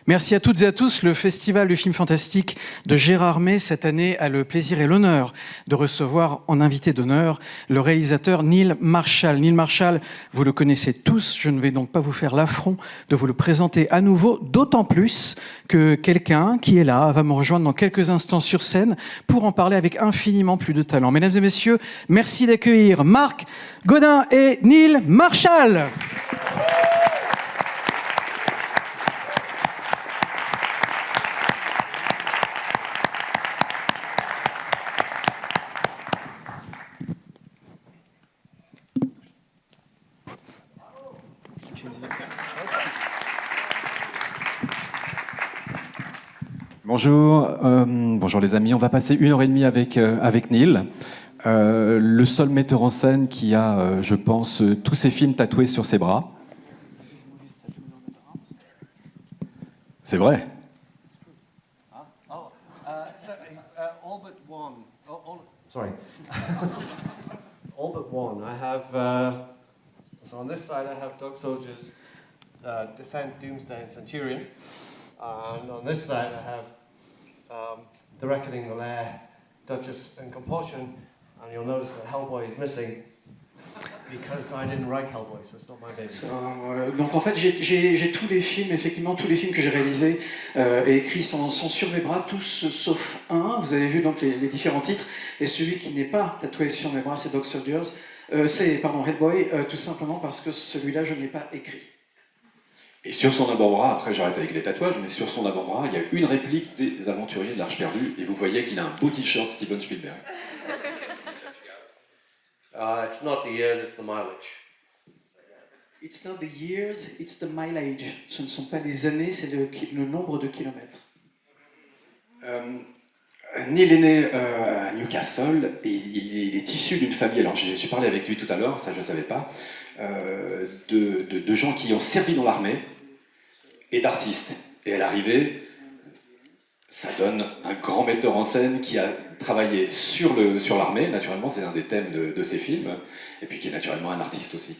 Merci à toutes et à tous. Le Festival du film fantastique de Gérardmer, cette année, a le plaisir et l'honneur de recevoir en invité d'honneur le réalisateur Neil Marshall. Neil Marshall, vous le connaissez tous, je ne vais donc pas vous faire l'affront de vous le présenter à nouveau, d'autant plus que quelqu'un qui est là va me rejoindre dans quelques instants sur scène pour en parler avec infiniment plus de talent. Mesdames et messieurs, merci d'accueillir Marc Godin et Neil Marshall. Bonjour, bonjour les amis. On va passer 1h30 avec Neil, le seul metteur en scène qui a, je pense, tous ses films tatoués sur ses bras. C'est vrai. All but one. Sorry. All but one. I have. So on this side, I have Dog Soldiers, Descent, Doomsday, and Centurion. And on this side, I have The Reckoning, The Lair, Duchess, and Compulsion. And you'll notice that Hellboy is missing because I didn't write Hellboy, so it's not my baby. Donc en fait, j'ai tous les films, effectivement, tous les films que j'ai réalisés et écrits sont sur mes bras, tous sauf un. Vous avez vu donc les différents titres. Et celui qui n'est pas tatoué sur mes bras, c'est Dog Soldiers. C'est Hellboy, tout simplement parce que celui-là, je ne l'ai pas écrit. Et sur son avant-bras, après j'arrête avec les tatouages, mais sur son avant-bras, il y a une réplique des Aventuriers de l'Arche perdue, et vous voyez qu'il a un beau t-shirt Steven Spielberg. It's not the years, it's the mileage. It's not the years, it's the mileage. Ce ne sont pas les années, c'est le nombre de kilomètres. Neil est né à Newcastle et il est issu d'une famille, alors j'ai parlé avec lui tout à l'heure, ça je ne savais pas, de gens qui ont servi dans l'armée et d'artistes. Et à l'arrivée, ça donne un grand metteur en scène qui a travaillé sur l'armée, naturellement, c'est un des thèmes de ses films, et puis qui est naturellement un artiste aussi.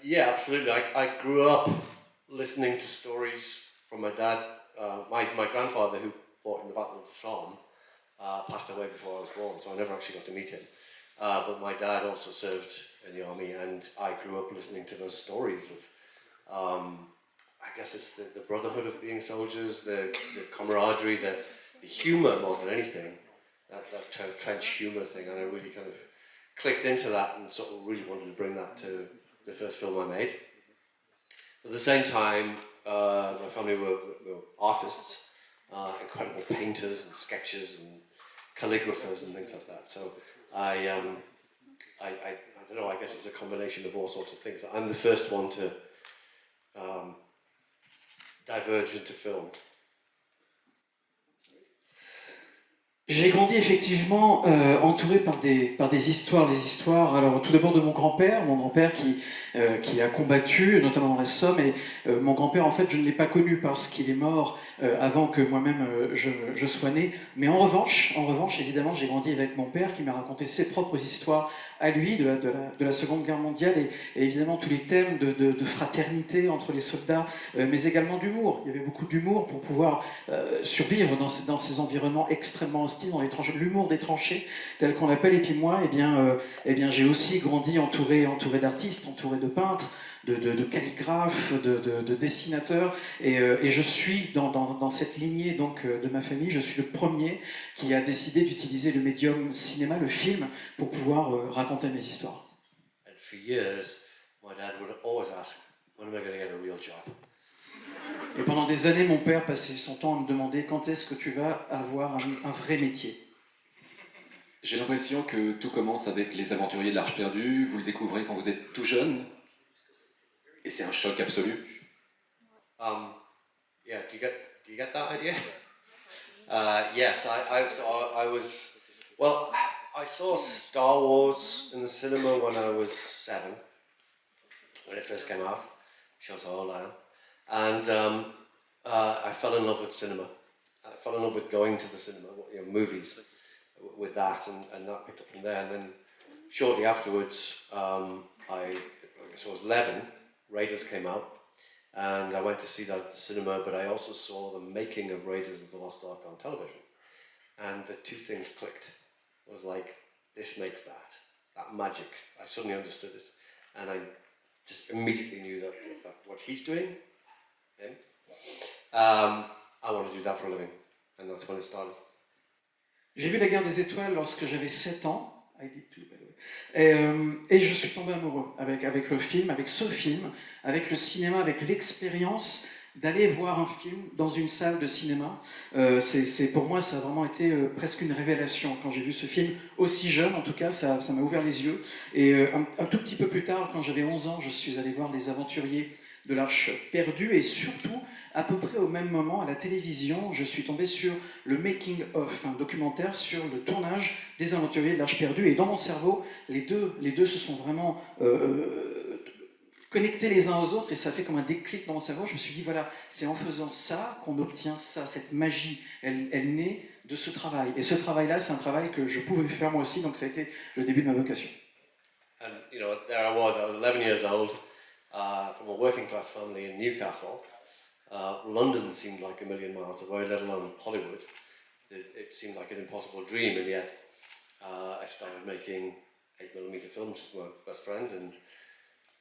Yeah, absolutely. I grew up listening to stories from my dad. My grandfather, who fought in the Battle of the Somme, passed away before I was born, so I never actually got to meet him. But my dad also served in the army, and I grew up listening to those stories of, I guess it's the brotherhood of being soldiers, the camaraderie, the humour more than anything, that kind of trench humour thing, and I really kind of clicked into that and sort of really wanted to bring that to the first film I made. At the same time, my family were artists, incredible painters and sketchers and calligraphers and things like that. So I don't know, I guess it's a combination of all sorts of things. I'm the first one to diverge into film. J'ai grandi effectivement entouré par des histoires. Alors tout d'abord de mon grand-père qui a combattu, notamment dans la Somme, et mon grand-père en fait je ne l'ai pas connu parce qu'il est mort avant que moi-même je sois né. Mais en revanche évidemment j'ai grandi avec mon père qui m'a raconté ses propres histoires à lui de la Seconde Guerre mondiale et évidemment tous les thèmes de fraternité entre les soldats, mais également d'humour. Il y avait beaucoup d'humour pour pouvoir survivre dans ces environnements extrêmement hostiles, dans l'humour des tranchées, tel qu'on l'appelle. Et puis moi, eh bien, j'ai aussi grandi entouré d'artistes, entouré de peintres, de calligraphes, de dessinateurs, et je suis dans cette lignée donc de ma famille. Je suis le premier qui a décidé d'utiliser le médium cinéma, le film, pour pouvoir raconter mes histoires. And for years, my dad would always ask, when am I going to get a real job? Et pendant des années, mon père passait son temps à me demander quand est-ce que tu vas avoir un vrai métier. J'ai l'impression que tout commence avec Les Aventuriers de l'Arche perdue, vous le découvrez quand vous êtes tout jeune, et c'est un choc absolu. Yeah, do you get that idea? Yes, I saw Star Wars in the cinema when I was 7, when it first came out. Shows how old I am. And I fell in love with cinema. I fell in love with going to the cinema, movies, with that, and that picked up from there. And then shortly afterwards, I guess I was 11, Raiders came out, And I went to see that at the cinema, but I also saw the making of Raiders of the Lost Ark on television. And the two things clicked. It was like, this makes that magic. I suddenly understood it. And I just immediately knew that what he's doing, him, I want to do that for a living. And that's when it started. J'ai vu La Guerre des Étoiles lorsque j'avais 7 ans. I did too, by the way. Et je suis tombé amoureux avec le film, avec ce film, avec le cinéma, avec l'expérience d'aller voir un film dans une salle de cinéma. Pour moi, ça a vraiment été presque une révélation quand j'ai vu ce film, aussi jeune en tout cas, ça m'a ouvert les yeux. Et un tout petit peu plus tard, quand j'avais 11 ans, je suis allé voir Les Aventuriers de l'Arche perdue, et surtout, à peu près au même moment, à la télévision, je suis tombé sur le Making of, un documentaire sur le tournage des Aventuriers de l'Arche perdue, et dans mon cerveau, les deux se sont vraiment connectés les uns aux autres, et ça a fait comme un déclic dans mon cerveau. Je me suis dit, voilà, c'est en faisant ça qu'on obtient ça, cette magie, elle naît de ce travail. Et ce travail-là, c'est un travail que je pouvais faire moi aussi, donc ça a été le début de ma vocation. And, you know, there I was 11 years old, from a working class family in Newcastle. London seemed like a million miles away, let alone Hollywood. It seemed like an impossible dream, and yet I started making 8mm films with my best friend, and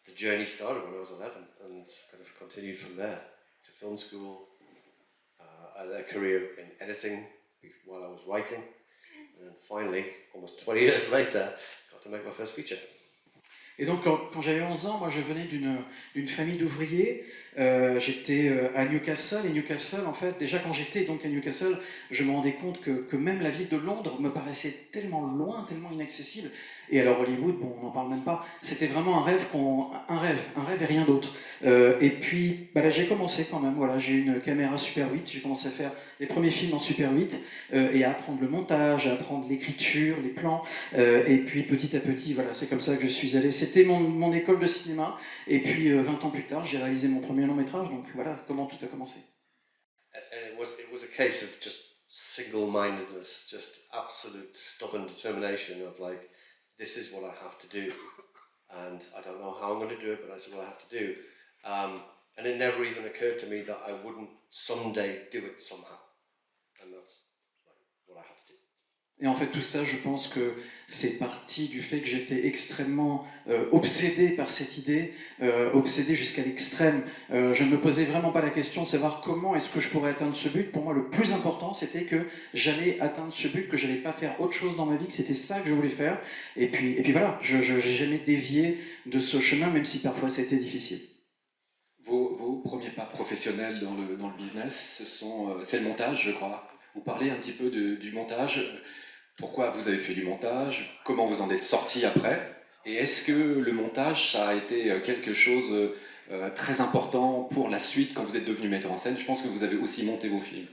the journey started when I was 11 and kind of continued from there to film school. I had a career in editing while I was writing, and finally, almost 20 years later, got to make my first feature. Et donc, quand j'avais 11 ans, moi, je venais d'une famille d'ouvriers. J'étais à Newcastle. Et Newcastle, en fait, déjà quand j'étais donc à Newcastle, je me rendais compte que même la ville de Londres me paraissait tellement loin, tellement inaccessible. Et alors Hollywood, bon, on n'en parle même pas. C'était vraiment un rêve et rien d'autre. Et puis, bah là, j'ai commencé quand même. Voilà, j'ai une caméra Super 8. J'ai commencé à faire les premiers films en Super 8 et à apprendre le montage, à apprendre l'écriture, les plans. Et puis petit à petit, voilà, c'est comme ça que je suis allé. C'était mon école de cinéma. Et puis 20 ans plus tard, j'ai réalisé mon premier long métrage. Donc voilà comment tout a commencé. And it was a case of just single-mindedness, just absolute stubborn determination of like, this is what I have to do, and I don't know how I'm going to do it, but this is what I have to do. And it never even occurred to me that I wouldn't someday do it somehow, and that's like what I had to do. Et en fait, tout ça, je pense que c'est parti du fait que j'étais extrêmement obsédé par cette idée, obsédé jusqu'à l'extrême. Je ne me posais vraiment pas la question de savoir comment est-ce que je pourrais atteindre ce but. Pour moi, le plus important, c'était que j'allais atteindre ce but, que je n'allais pas faire autre chose dans ma vie, que c'était ça que je voulais faire. Et puis voilà, je n'ai jamais dévié de ce chemin, même si parfois ça a été difficile. Vos premiers pas professionnels dans le business, c'est le montage, je crois. Vous parlez un petit peu du montage. Pourquoi vous avez fait du montage? Comment vous en êtes sorti après? Et est-ce que le montage, ça a été quelque chose très important pour la suite quand vous êtes devenu metteur en scène? Je pense que vous avez aussi monté vos films.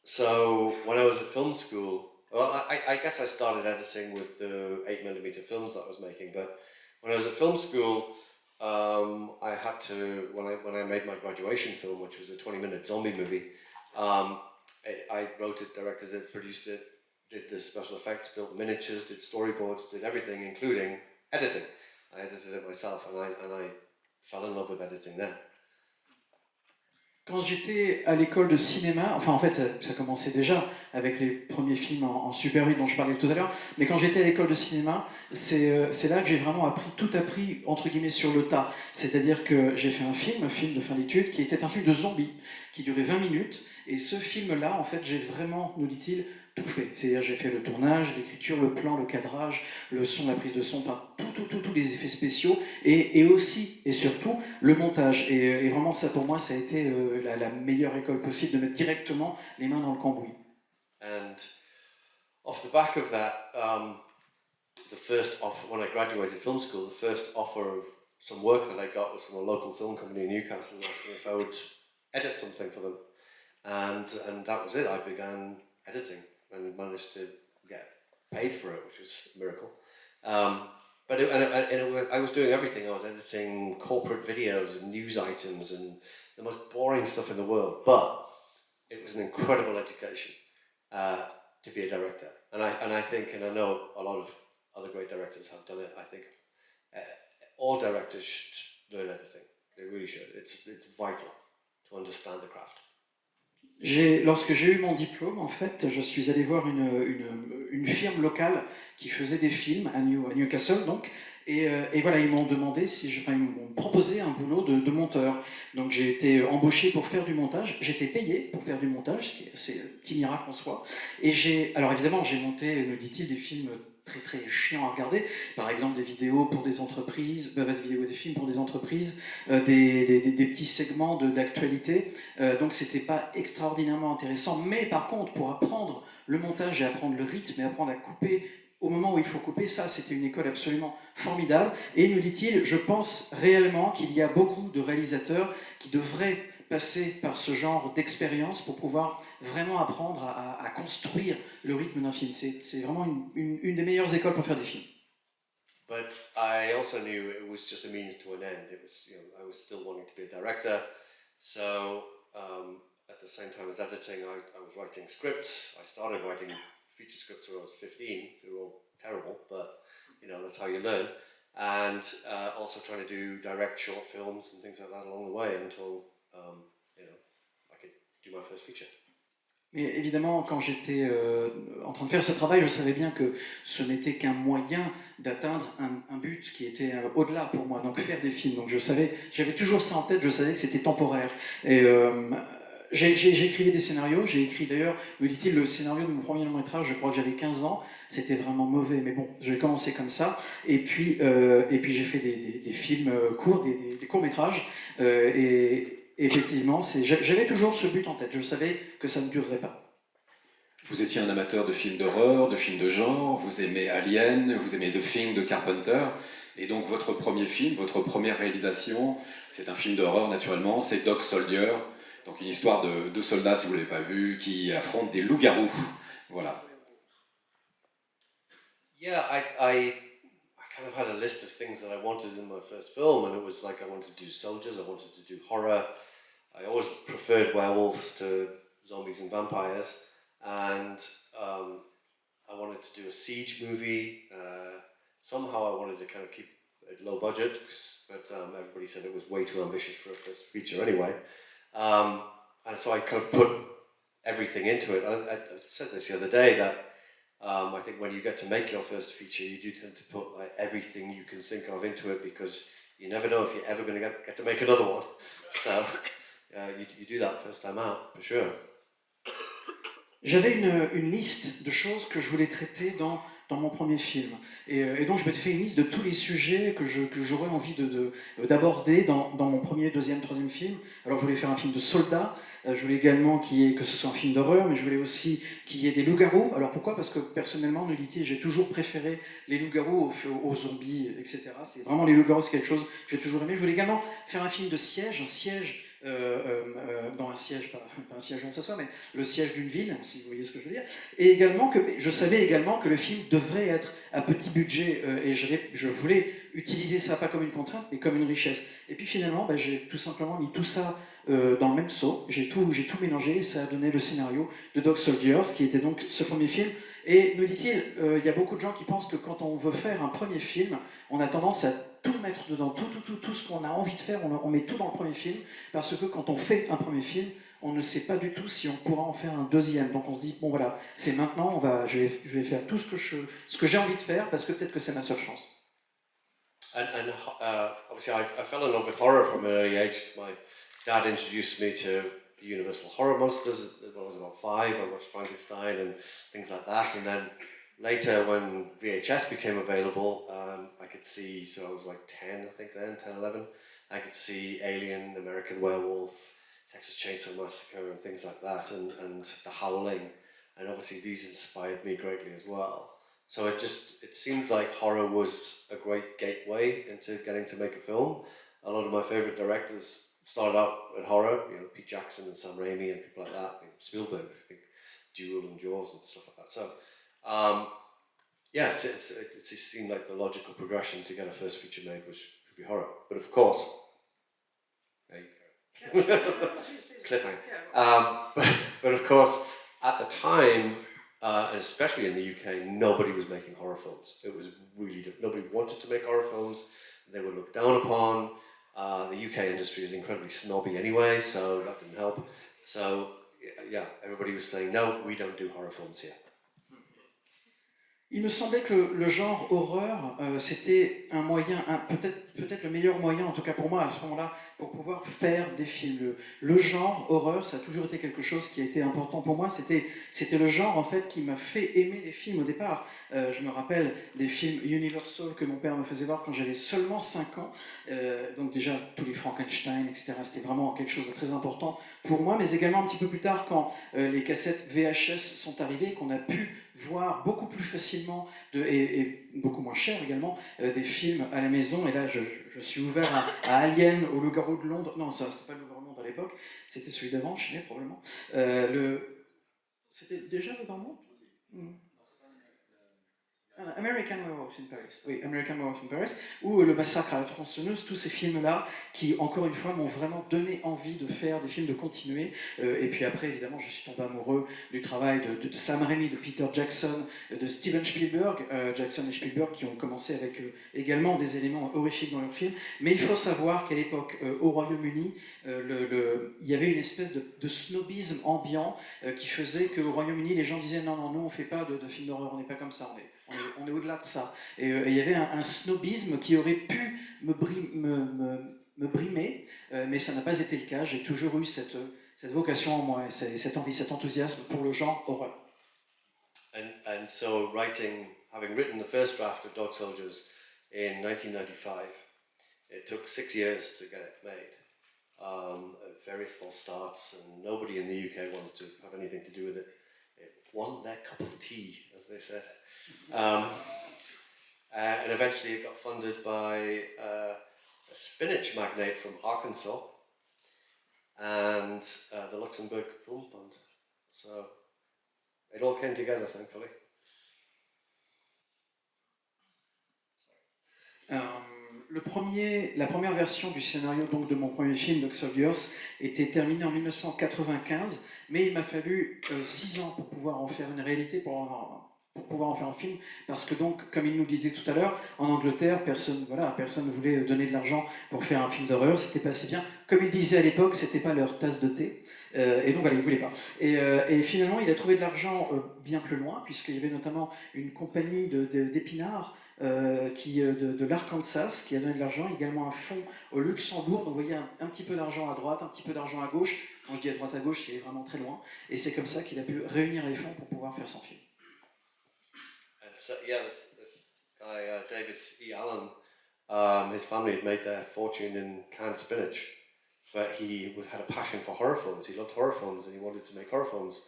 So when I was at film school, well, I guess I started editing with the 8mm films that I was making, but when I was at film school, I had to, when I made my graduation film, which was a 20-minute zombie movie, I wrote it, directed it, produced it, did the special effects, built miniatures, did storyboards, did everything, including editing. I edited it myself, and I fell in love with editing then. Quand j'étais à l'école de cinéma, enfin en fait ça commençait déjà avec les premiers films en Super 8 dont je parlais tout à l'heure, mais quand j'étais à l'école de cinéma, c'est là que j'ai vraiment tout appris entre guillemets sur le tas. C'est-à-dire que j'ai fait un film de fin d'études, qui était un film de zombies, qui durait 20 minutes, et ce film-là, en fait, j'ai vraiment, nous dit-il, tout fait. C'est-à-dire j'ai fait le tournage, l'écriture, le plan, le cadrage, le son, la prise de son, enfin tous les effets spéciaux, et aussi, et surtout, le montage. Et vraiment ça pour moi, ça a été la meilleure école possible, de mettre directement les mains dans le cambouis. And off the back of that, the first offer, when I graduated film school, the first offer of some work that I got was from a local film company in Newcastle asking if I would edit something for them. And that was it. I began editing and managed to get paid for it, which was a miracle. But I was doing everything. I was editing corporate videos and news items and the most boring stuff in the world. But it was an incredible education to be a director. And I think, and I know a lot of other great directors have done it. I think all directors should learn editing. They really should. It's vital to understand the craft. Lorsque j'ai eu mon diplôme, en fait, je suis allé voir une firme locale qui faisait des films à Newcastle, donc, et voilà, ils m'ont demandé ils m'ont proposé un boulot de monteur. Donc j'ai été embauché pour faire du montage, j'étais payé pour faire du montage, ce qui est assez un petit miracle en soi. Alors évidemment, j'ai monté, me dit-il, des films très très chiants à regarder, par exemple des vidéos pour des entreprises, des films pour des entreprises, des petits segments d'actualité, donc c'était pas extraordinairement intéressant, mais par contre pour apprendre le montage et apprendre le rythme et apprendre à couper au moment où il faut couper, ça c'était une école absolument formidable, et nous dit-il, je pense réellement qu'il y a beaucoup de réalisateurs qui devraient passer par ce genre d'expérience pour pouvoir vraiment apprendre à construire le rythme d'un film. C'est vraiment une des meilleures écoles pour faire des films. But I also knew it was just a means to an end. It was, I was still wanting to be a director. So at the same time as editing, I was writing scripts. I started writing feature scripts when I was 15. They were all terrible, but that's how you learn. And also trying to do direct short films and things like that along the way until I could do my first feature. Mais évidemment, quand j'étais en train de faire ce travail, je savais bien que ce n'était qu'un moyen d'atteindre un but qui était au-delà pour moi, donc faire des films. Donc j'avais toujours ça en tête, je savais que c'était temporaire. Et j'écrivais des scénarios, j'ai écrit d'ailleurs, me dit-il, le scénario de mon premier long-métrage, je crois que j'avais 15 ans, c'était vraiment mauvais, mais bon, je vais commencer comme ça. Et puis j'ai fait des films courts, des courts-métrages, et effectivement, j'avais toujours ce but en tête, je savais que ça ne durerait pas. Vous étiez un amateur de films d'horreur, de films de genre, vous aimez Alien, vous aimez The Thing de Carpenter, et donc votre premier film, votre première réalisation, c'est un film d'horreur naturellement, c'est Dog Soldier, donc une histoire de deux soldats, si vous ne l'avez pas vu, qui affrontent des loups-garous. Voilà. Yeah, I kind of had a list of things that I wanted in my first film, and it was like I wanted to do soldiers, I wanted to do horror. I always preferred werewolves to zombies and vampires, and I wanted to do a siege movie. Somehow I wanted to kind of keep it low budget, but everybody said it was way too ambitious for a first feature anyway. And so I kind of put everything into it. I said this the other day that I think when you get to make your first feature, you do tend to put like everything you can think of into it, because you never know if you're ever going to get to make another one. So you do that first time out, for sure. J'avais une liste de choses que je voulais traiter dans mon premier film. Et donc je m'étais fait une liste de tous les sujets que j'aurais envie d'aborder dans mon premier, deuxième, troisième film. Alors je voulais faire un film de soldats, je voulais également que ce soit un film d'horreur, mais je voulais aussi qu'il y ait des loups-garous. Alors pourquoi ? Parce que personnellement, j'ai toujours préféré les loups-garous aux zombies, etc. C'est vraiment les loups-garous, c'est quelque chose que j'ai toujours aimé. Je voulais également faire un film de siège, un siège dans un siège, pas un siège où on s'assoit, mais le siège d'une ville, si vous voyez ce que je veux dire. Et également je savais également que le film devrait être à petit budget, et je voulais utiliser ça pas comme une contrainte, mais comme une richesse. Et puis finalement, j'ai tout simplement mis tout ça dans le même seau, j'ai tout mélangé, et ça a donné le scénario de Dog Soldiers, qui était donc ce premier film. Et nous dit-il, il y a beaucoup de gens qui pensent que quand on veut faire un premier film, on a tendance à tout mettre dedans, tout ce qu'on a envie de faire, on met tout dans le premier film, parce que quand on fait un premier film, on ne sait pas du tout si on pourra en faire un deuxième. Donc on se dit, bon voilà, c'est maintenant, je vais faire tout ce que j'ai envie de faire, parce que peut-être que c'est ma seule chance. And obviously I fell in love with horror from an early age. My dad introduced me to the Universal Horror Monsters when I was about 5. I watched Frankenstein and things like that, and then later when VHS became available, I could see, so I was like 10, I think then, 10, 11, I could see Alien, American Werewolf, Texas Chainsaw Massacre and things like that, and The Howling, and obviously these inspired me greatly as well. So it seemed like horror was a great gateway into getting to make a film. A lot of my favorite directors started out in horror, Pete Jackson and Sam Raimi and people like that, Spielberg, I think, Duel and Jaws and stuff like that. So yes, it seemed like the logical progression to get a first feature made should be horror. But of course, there you go. Cliffhanger. But of course, at the time, and especially in the UK, nobody was making horror films. It was really difficult. Nobody wanted to make horror films. they were looked down upon. The UK industry is incredibly snobby anyway, so that didn't help. So yeah, everybody was saying, no, we don't do horror films here. Il me semblait que le genre horreur, c'était un moyen, peut-être le meilleur moyen, en tout cas pour moi à ce moment-là, pour pouvoir faire des films. Le genre horreur, ça a toujours été quelque chose qui a été important pour moi. C'était le genre en fait qui m'a fait aimer les films au départ. Je me rappelle des films Universal que mon père me faisait voir quand j'avais seulement 5 ans. Donc déjà tous les Frankenstein, etc. C'était vraiment quelque chose de très important pour moi, mais également un petit peu plus tard quand les cassettes VHS sont arrivées, qu'on a pu voir beaucoup plus facilement et beaucoup moins cher également des films à la maison. Et là, je suis ouvert à Alien, au Loup-garou de Londres. Non, ça, c'était pas le Loup-garou de Londres à l'époque, c'était celui d'avant, je sais probablement. C'était déjà le Loup-garou de Londres. American Werewolf in Paris, oui, American Werewolf in Paris, ou Le Massacre à la tronçonneuse, tous ces films-là qui, encore une fois, m'ont vraiment donné envie de faire des films, de continuer. Et puis après, évidemment, je suis tombé amoureux du travail de Sam Raimi, de Peter Jackson, de Steven Spielberg, Jackson et Spielberg qui ont commencé avec également des éléments horrifiques dans leurs films. Mais il faut savoir qu'à l'époque, au Royaume-Uni, il y avait une espèce de snobisme ambiant qui faisait qu'au Royaume-Uni, les gens disaient non, non, nous on fait pas de films d'horreur, on n'est pas comme ça, on est au-delà de ça. Et il y avait un snobisme qui aurait pu me brimer, mais ça n'a pas été le cas. J'ai toujours eu cette vocation en moi, et cette envie, cet enthousiasme pour le genre horreur. And so having written the first draft of Dog Soldiers in 1995, it took 6 years to get it made. Various false starts, and nobody in the UK wanted to have anything to do with it. It wasn't their cup of tea, as they said. And eventually it got funded by a spinach magnate from Arkansas and the Luxembourg Film Fund. So it all came together, thankfully. La première version du scénario donc, de mon premier film, Dog Soldiers, était terminée en 1995, mais il m'a fallu 6 ans pour pouvoir en faire une réalité, pour pouvoir en faire un film, parce que donc, comme il nous disait tout à l'heure, en Angleterre, personne ne voulait donner de l'argent pour faire un film d'horreur, c'était pas assez bien. Comme il disait à l'époque, c'était pas leur tasse de thé, et donc voilà, il voulait pas. Et finalement, il a trouvé de l'argent bien plus loin, puisqu'il y avait notamment une compagnie d'épinards de l'Arkansas qui a donné de l'argent, également un fonds au Luxembourg, donc vous voyez un petit peu d'argent à droite, un petit peu d'argent à gauche. Quand je dis à droite à gauche, il est vraiment très loin, et c'est comme ça qu'il a pu réunir les fonds pour pouvoir faire son film. So, yeah, this guy, David E. Allen, his family had made their fortune in canned spinach, but he had a passion for horror films. He loved horror films and he wanted to make horror films,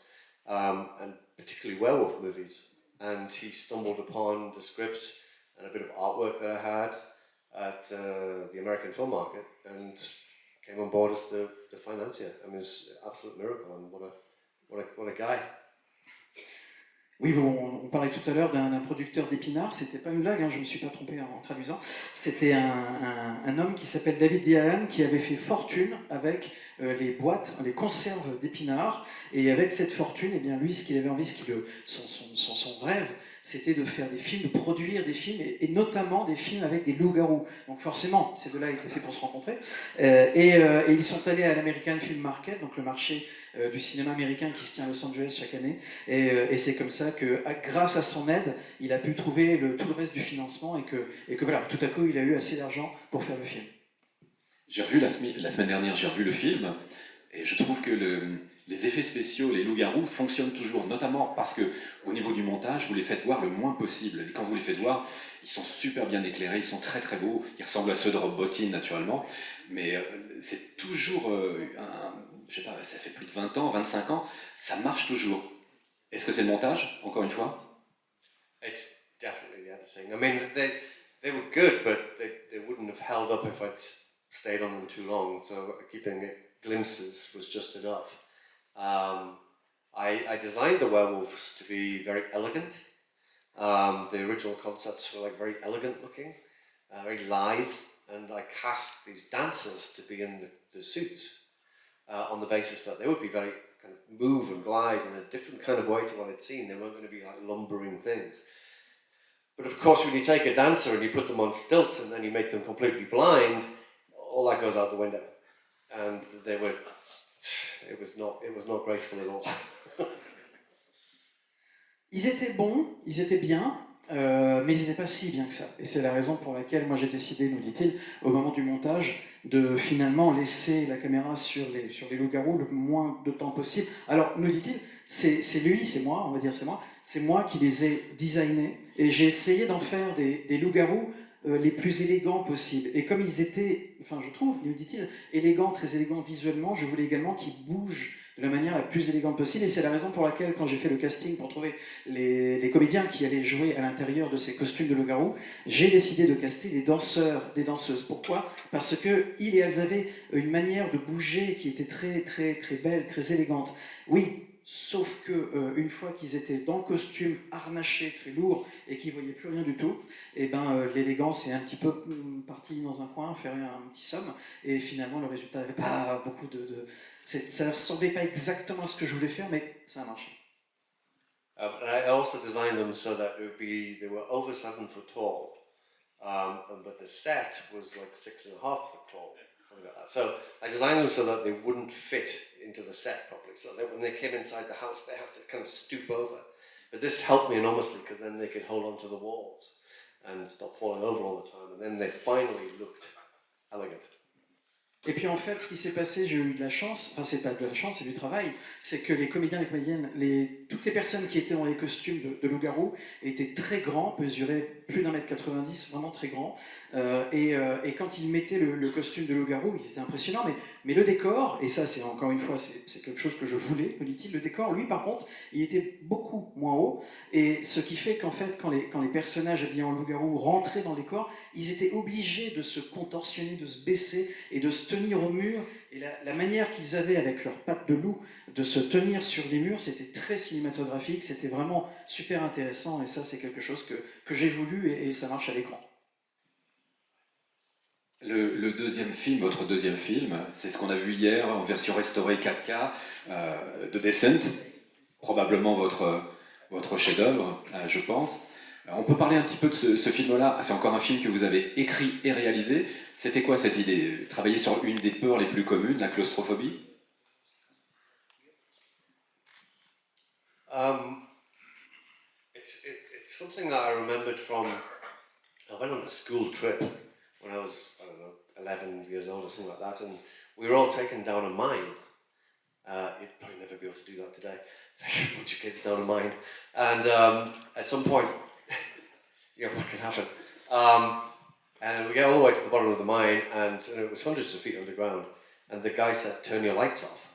and particularly werewolf movies. And he stumbled upon the script and a bit of artwork that I had at the American Film Market and came on board as the financier. I mean, it's an absolute miracle, and what a guy. Oui, on parlait tout à l'heure d'un producteur d'épinards, c'était pas une blague, hein, je ne me suis pas trompé en traduisant. C'était un homme qui s'appelle David D. Allen qui avait fait fortune avec les boîtes, les conserves d'épinards, et avec cette fortune, eh bien lui, ce qu'il avait envie, son rêve, c'était de faire des films, de produire des films, et notamment des films avec des loups-garous. Donc forcément, ces deux-là étaient faits pour se rencontrer, et ils sont allés à l'American Film Market, donc le marché du cinéma américain qui se tient à Los Angeles chaque année, et c'est comme ça que, grâce à son aide, il a pu trouver tout le reste du financement, et que voilà, tout à coup, il a eu assez d'argent pour faire le film. J'ai revu la semaine dernière, j'ai revu le film, et je trouve que les effets spéciaux, les loups-garous, fonctionnent toujours, notamment parce que au niveau du montage, vous les faites voir le moins possible. Et quand vous les faites voir, ils sont super bien éclairés, ils sont très très beaux, ils ressemblent à ceux de Rob Bottin naturellement, mais c'est toujours je sais pas, ça fait plus de 20 ans, 25 ans, ça marche toujours. Est-ce que c'est le montage, encore une fois? It's definitely the editing. I mean, they were good, but they wouldn't have held up if I'd stayed on them too long. So keeping it glimpses was just enough. I designed the werewolves to be very elegant. The original concepts were like very elegant looking, very lithe, and I cast these dancers to be in the suits on the basis that they would be very kind of move and glide in a different kind of way to what I'd seen. They weren't going to be like lumbering things. But of course, when you take a dancer and you put them on stilts and then you make them completely blind, all that goes out the window. And it was not graceful at all. Ils étaient bons, ils étaient bien, mais ils n'étaient pas si bien que ça. Et c'est la raison pour laquelle moi j'ai décidé, nous dit-il, au moment du montage, de finalement laisser la caméra sur les loups-garous le moins de temps possible. Alors, nous dit-il, c'est lui, c'est moi, on va dire c'est moi qui les ai designés, et j'ai essayé d'en faire des loups-garous les plus élégants possibles. Et comme ils étaient, enfin je trouve, nous dit-il, élégants, très élégants visuellement, je voulais également qu'ils bougent de la manière la plus élégante possible, et c'est la raison pour laquelle, quand j'ai fait le casting pour trouver les comédiens qui allaient jouer à l'intérieur de ces costumes de loup-garou, j'ai décidé de caster des danseurs, des danseuses. Pourquoi? Parce qu'ils et elles avaient une manière de bouger qui était très, très, très belle, très élégante. Oui, sauf que une fois qu'ils étaient dans le costume harnaché, très lourd, et qu'ils ne voyaient plus rien du tout, et ben, l'élégance est un petit peu partie dans un coin, faire un petit somme, et finalement le résultat n'avait pas beaucoup ça ne ressemblait pas exactement à ce que je voulais faire, mais ça a marché. I also designed them so that they were over 7 foot tall, but the set was like 6.5 foot tall, something like that. So I designed them so that they wouldn't fit into the set properly. So that when they came inside the house, they had to kind of stoop over. But this helped me enormously because then they could hold onto the walls and stop falling over all the time. And then they finally looked elegant. Et puis en fait, ce qui s'est passé, j'ai eu de la chance, enfin c'est pas de la chance, c'est du travail, c'est que les comédiens, les comédiennes, toutes les personnes qui étaient dans les costumes de loup-garou étaient très grands, mesuraient plus d'1,90 m, vraiment très grands, et quand ils mettaient le costume de loup-garou, ils étaient impressionnants, mais le décor, et ça c'est encore une fois, c'est quelque chose que je voulais, me dit-il, le décor, lui par contre, il était beaucoup moins haut, et ce qui fait qu'en fait, quand les personnages habillés en loup-garou rentraient dans le décor, ils étaient obligés de se contorsionner, de se baisser et de se tenir au mur, et la manière qu'ils avaient avec leurs pattes de loup de se tenir sur les murs, c'était très cinématographique, c'était vraiment super intéressant, et ça c'est quelque chose que j'ai voulu, et ça marche à l'écran. Le deuxième film, votre deuxième film, c'est ce qu'on a vu hier en version restaurée 4K, The Descent, probablement votre chef-d'œuvre, je pense. On peut parler un petit peu de ce film-là. C'est encore un film que vous avez écrit et réalisé. C'était quoi cette idée? Travailler sur une des peurs les plus communes, la claustrophobie? It's something that I remembered from. I went on a school trip when I was, I don't know, 11 years old or something like that, and we were all taken down a mine. You'd probably never be able to do that today. Take a bunch of kids down a mine, and at some point, what could happen? And we get all the way to the bottom of the mine, and it was hundreds of feet underground. And the guy said, "Turn your lights off."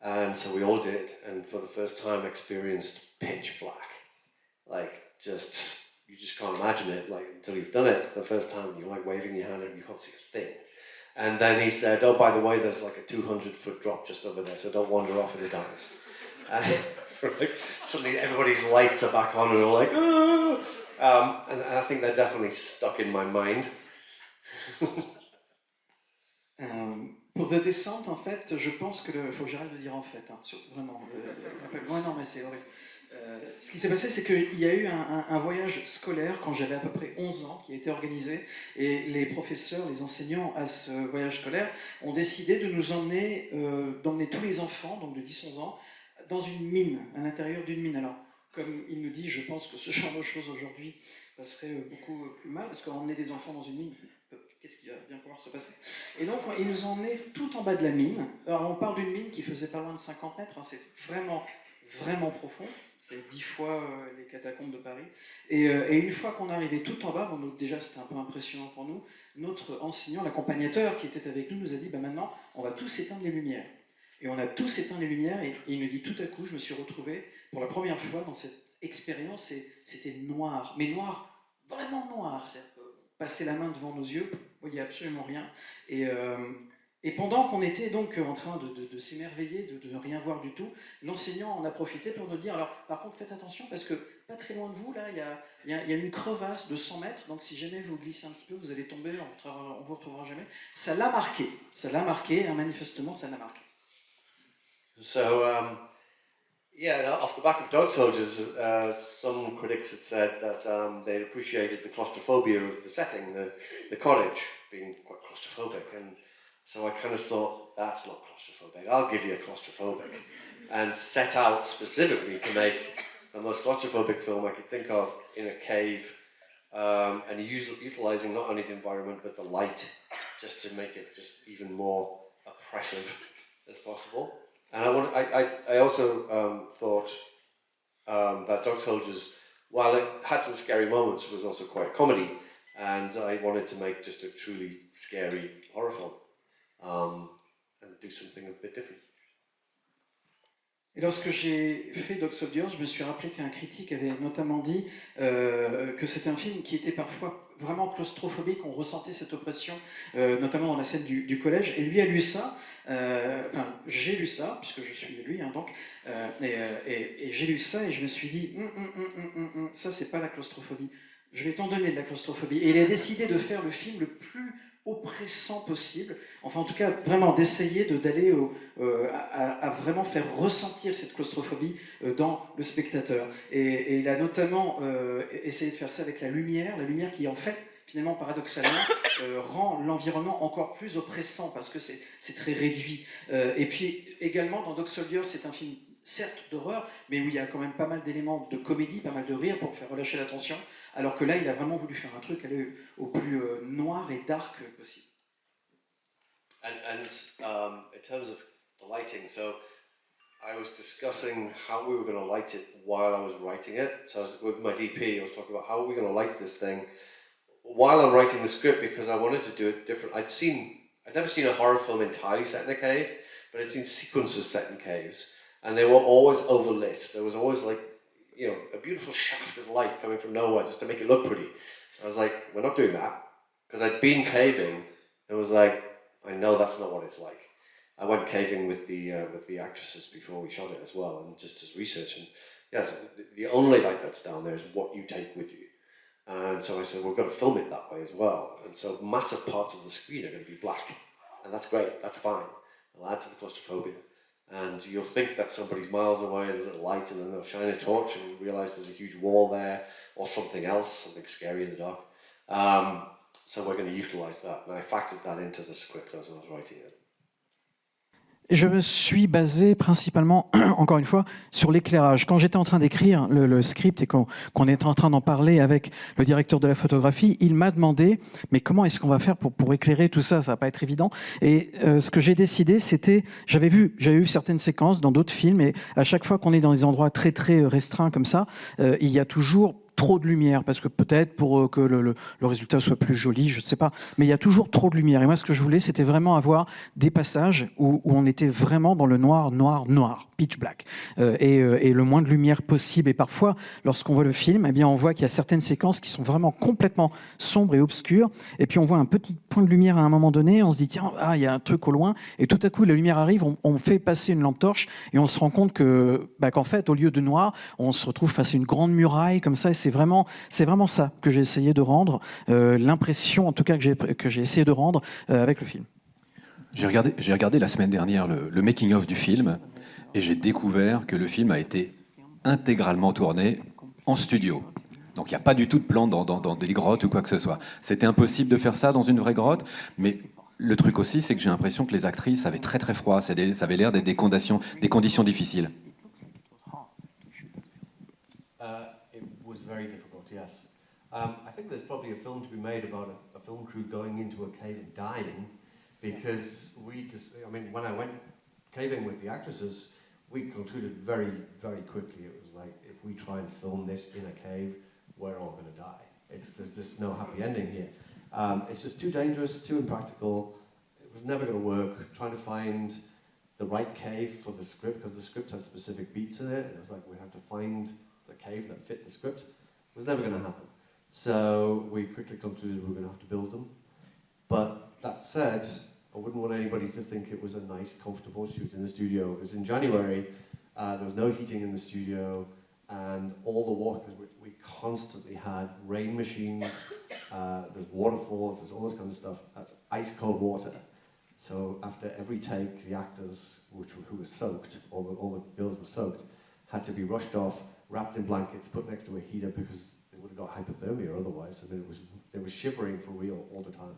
And so we all did, and for the first time experienced pitch black. Like, you just can't imagine it, like, until you've done it for the first time, you're like waving your hand and you can't see a thing. And then he said, "Oh, by the way, there's like a 200-foot drop just over there, so don't wander off in the darkness." And suddenly everybody's lights are back on and we're like, "Ah!" And I think that definitely stuck in my mind. Pour The Descent, en fait, je pense que faut que j'arrête de dire en fait, hein, vraiment. Ouais, non, mais c'est horrible. Ce qui s'est passé, c'est qu'il y a eu un voyage scolaire quand j'avais à peu près 11 ans qui a été organisé, et les professeurs, les enseignants à ce voyage scolaire ont décidé de nous emmener, d'emmener tous les enfants, donc de 10-11 ans, dans une mine, à l'intérieur d'une mine. Alors, comme il nous dit, je pense que ce genre de choses aujourd'hui passerait beaucoup plus mal, parce qu'emmener des enfants dans une mine, qu'est-ce qui va bien pouvoir se passer? Et donc, ils nous ont emmenés tout en bas de la mine. Alors, on parle d'une mine qui faisait pas loin de 50 mètres, hein, c'est vraiment, vraiment profond. C'est 10 fois les catacombes de Paris. Et une fois qu'on est arrivé tout en bas, bon, donc déjà c'était un peu impressionnant pour nous, notre enseignant, l'accompagnateur qui était avec nous, nous a dit, maintenant, on va tous éteindre les lumières. Et on a tous éteint les lumières, et il nous dit, tout à coup, je me suis retrouvé pour la première fois dans cette expérience, et c'était noir, mais noir, vraiment noir, c'est-à-dire passer la main devant nos yeux, il n'y a absolument rien. Et pendant qu'on était donc en train de s'émerveiller, de ne rien voir du tout, l'enseignant en a profité pour nous dire, alors par contre faites attention parce que pas très loin de vous, là, il y a une crevasse de 100 mètres, donc si jamais vous glissez un petit peu, vous allez tomber, on ne vous retrouvera jamais. Ça l'a marqué, hein, manifestement ça l'a marqué. So Yeah, no, off the back of Dog Soldiers, some critics had said that they appreciated the claustrophobia of the setting, the cottage being quite claustrophobic, and so I kind of thought, that's not claustrophobic, I'll give you a claustrophobic, and set out specifically to make the most claustrophobic film I could think of in a cave, and utilising not only the environment but the light, just to make it just even more oppressive as possible. And I also thought that Dog Soldiers, while it had some scary moments, was also quite a comedy. And I wanted to make just a truly scary horror film and do something a bit different. Et lorsque j'ai fait Dog Soldiers, je me suis rappelé qu'un critique avait notamment dit que c'était un film qui était parfois vraiment claustrophobique, on ressentait cette oppression, notamment dans la scène du collège, et lui a lu ça, enfin j'ai lu ça, puisque je suis lui, hein, donc, et j'ai lu ça et je me suis dit, ça c'est pas la claustrophobie, je vais t'en donner de la claustrophobie. Et il a décidé de faire le film le plus oppressant possible, enfin en tout cas vraiment d'essayer d'aller à vraiment faire ressentir cette claustrophobie dans le spectateur. Et il a notamment essayé de faire ça avec la lumière qui en fait finalement paradoxalement rend l'environnement encore plus oppressant parce que c'est très réduit. Et puis également dans Dog Soldier, c'est un film certes d'horreur, mais où il y a quand même pas mal d'éléments de comédie, pas mal de rire pour faire relâcher la tension, alors que là, il a vraiment voulu faire un truc aller au plus noir et dark possible. And in terms of the lighting, so I was discussing how we were going to light it while I was writing it. So I was, with my DP, I was talking about how are we going to light this thing while I'm writing the script, because I wanted to do it different. I'd never seen a horror film entirely set in a cave, but I'd seen sequences set in caves, and they were always overlit. There was always like, you know, a beautiful shaft of light coming from nowhere just to make it look pretty. I was like, we're not doing that, because I'd been caving and was like, I know that's not what it's like. I went caving with the actresses before we shot it as well, and just as research. And yes, the only light that's down there is what you take with you. And so I said, we're going to film it that way as well. And so massive parts of the screen are going to be black, and that's great. That's fine. It'll add to the claustrophobia. And you'll think that somebody's miles away and a little light, and then they'll shine a torch, and you realise there's a huge wall there, or something else, something scary in the dark. So we're going to utilise that, and I factored that into the script as I was writing it. Je me suis basé principalement, encore une fois, sur l'éclairage. Quand j'étais en train d'écrire le script et qu'on était en train d'en parler avec le directeur de la photographie, il m'a demandé « mais comment est-ce qu'on va faire pour éclairer tout ça ? Ça va pas être évident. » Et ce que j'ai décidé, c'était... J'avais vu certaines séquences dans d'autres films, et à chaque fois qu'on est dans des endroits très très restreints comme ça, il y a toujours trop de lumière, parce que peut-être pour que le résultat soit plus joli, je ne sais pas, mais il y a toujours trop de lumière. Et moi, ce que je voulais, c'était vraiment avoir des passages où on était vraiment dans le noir, pitch black, et le moins de lumière possible. Et parfois, lorsqu'on voit le film, eh bien, on voit qu'il y a certaines séquences qui sont vraiment complètement sombres et obscures, et puis on voit un petit point de lumière à un moment donné, on se dit, tiens, il y a un truc au loin, et tout à coup, la lumière arrive, on fait passer une lampe torche, et on se rend compte qu'en fait, au lieu de noir, on se retrouve face à une grande muraille, comme ça, et c'est vraiment ça que j'ai essayé de rendre, l'impression en tout cas que j'ai essayé de rendre avec le film. J'ai regardé la semaine dernière le making-of du film, et j'ai découvert que le film a été intégralement tourné en studio. Donc il n'y a pas du tout de plan dans des grottes ou quoi que ce soit. C'était impossible de faire ça dans une vraie grotte, mais le truc aussi, c'est que j'ai l'impression que les actrices avaient très très froid, ça avait l'air d'être des conditions difficiles. It was very difficult, yes. I think there's probably a film to be made about a film crew going into a cave and dying, because when I went caving with the actresses, we concluded very, very quickly. It was like, if we try and film this in a cave, we're all going to die. There's just no happy ending here. It's just too dangerous, too impractical. It was never going to work. Trying to find the right cave for the script, because the script had specific beats in it. It was like we had to find the cave that fit the script. It was never going to happen. So we quickly concluded we were going to have to build them. But that said, I wouldn't want anybody to think it was a nice, comfortable shoot in the studio. It was in January, there was no heating in the studio, and all the water, because we constantly had rain machines, there's waterfalls, there's all this kind of stuff. That's ice cold water. So after every take, the actors, who were soaked, all the girls were soaked, had to be rushed off, wrapped in blankets, put next to a heater because they would have got hypothermia otherwise. So they were shivering for real all the time.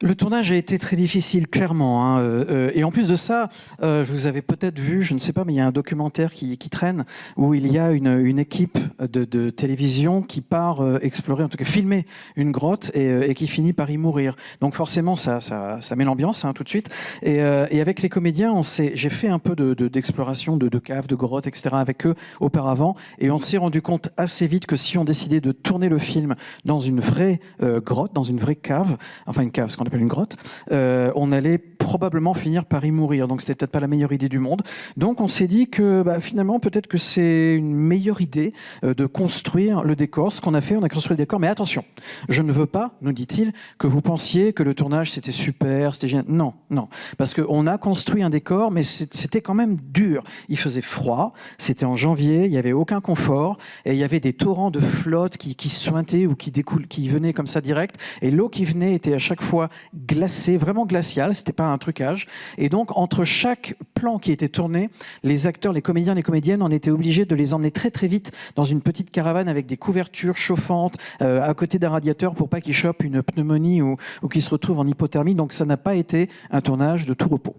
Le tournage a été très difficile, clairement. Hein, et en plus de ça, vous avez peut-être vu, je ne sais pas, mais il y a un documentaire qui traîne où il y a une équipe de télévision qui part explorer, en tout cas filmer une grotte et qui finit par y mourir. Donc forcément, ça met l'ambiance hein, tout de suite. Et avec les comédiens, j'ai fait un peu d'exploration de caves, de grottes, etc. avec eux auparavant. Et on s'est rendu compte assez vite que si on décidait de tourner le film dans une vraie grotte, dans une vraie cave, enfin une cave, ce qu'on appelle une grotte, on allait probablement finir par y mourir. Donc c'était peut-être pas la meilleure idée du monde. Donc on s'est dit que finalement peut-être que c'est une meilleure idée de construire le décor. Ce qu'on a fait, on a construit le décor. Mais attention, je ne veux pas, nous dit-il, que vous pensiez que le tournage c'était super, c'était génial. Non, non. Parce qu'on a construit un décor, mais c'était quand même dur. Il faisait froid, c'était en janvier, il n'y avait aucun confort, et il y avait des torrents de flotte qui suintaient ou qui venaient comme ça direct. Et l'eau qui venait était à chaque fois glacée, vraiment glaciale, c'était pas un trucage. Et donc, entre chaque plan qui était tourné, les acteurs, les comédiens, les comédiennes, on était obligés de les emmener très très vite dans une petite caravane avec des couvertures chauffantes à côté d'un radiateur pour pas qu'ils chopent une pneumonie ou qu'ils se retrouvent en hypothermie. Donc, ça n'a pas été un tournage de tout repos.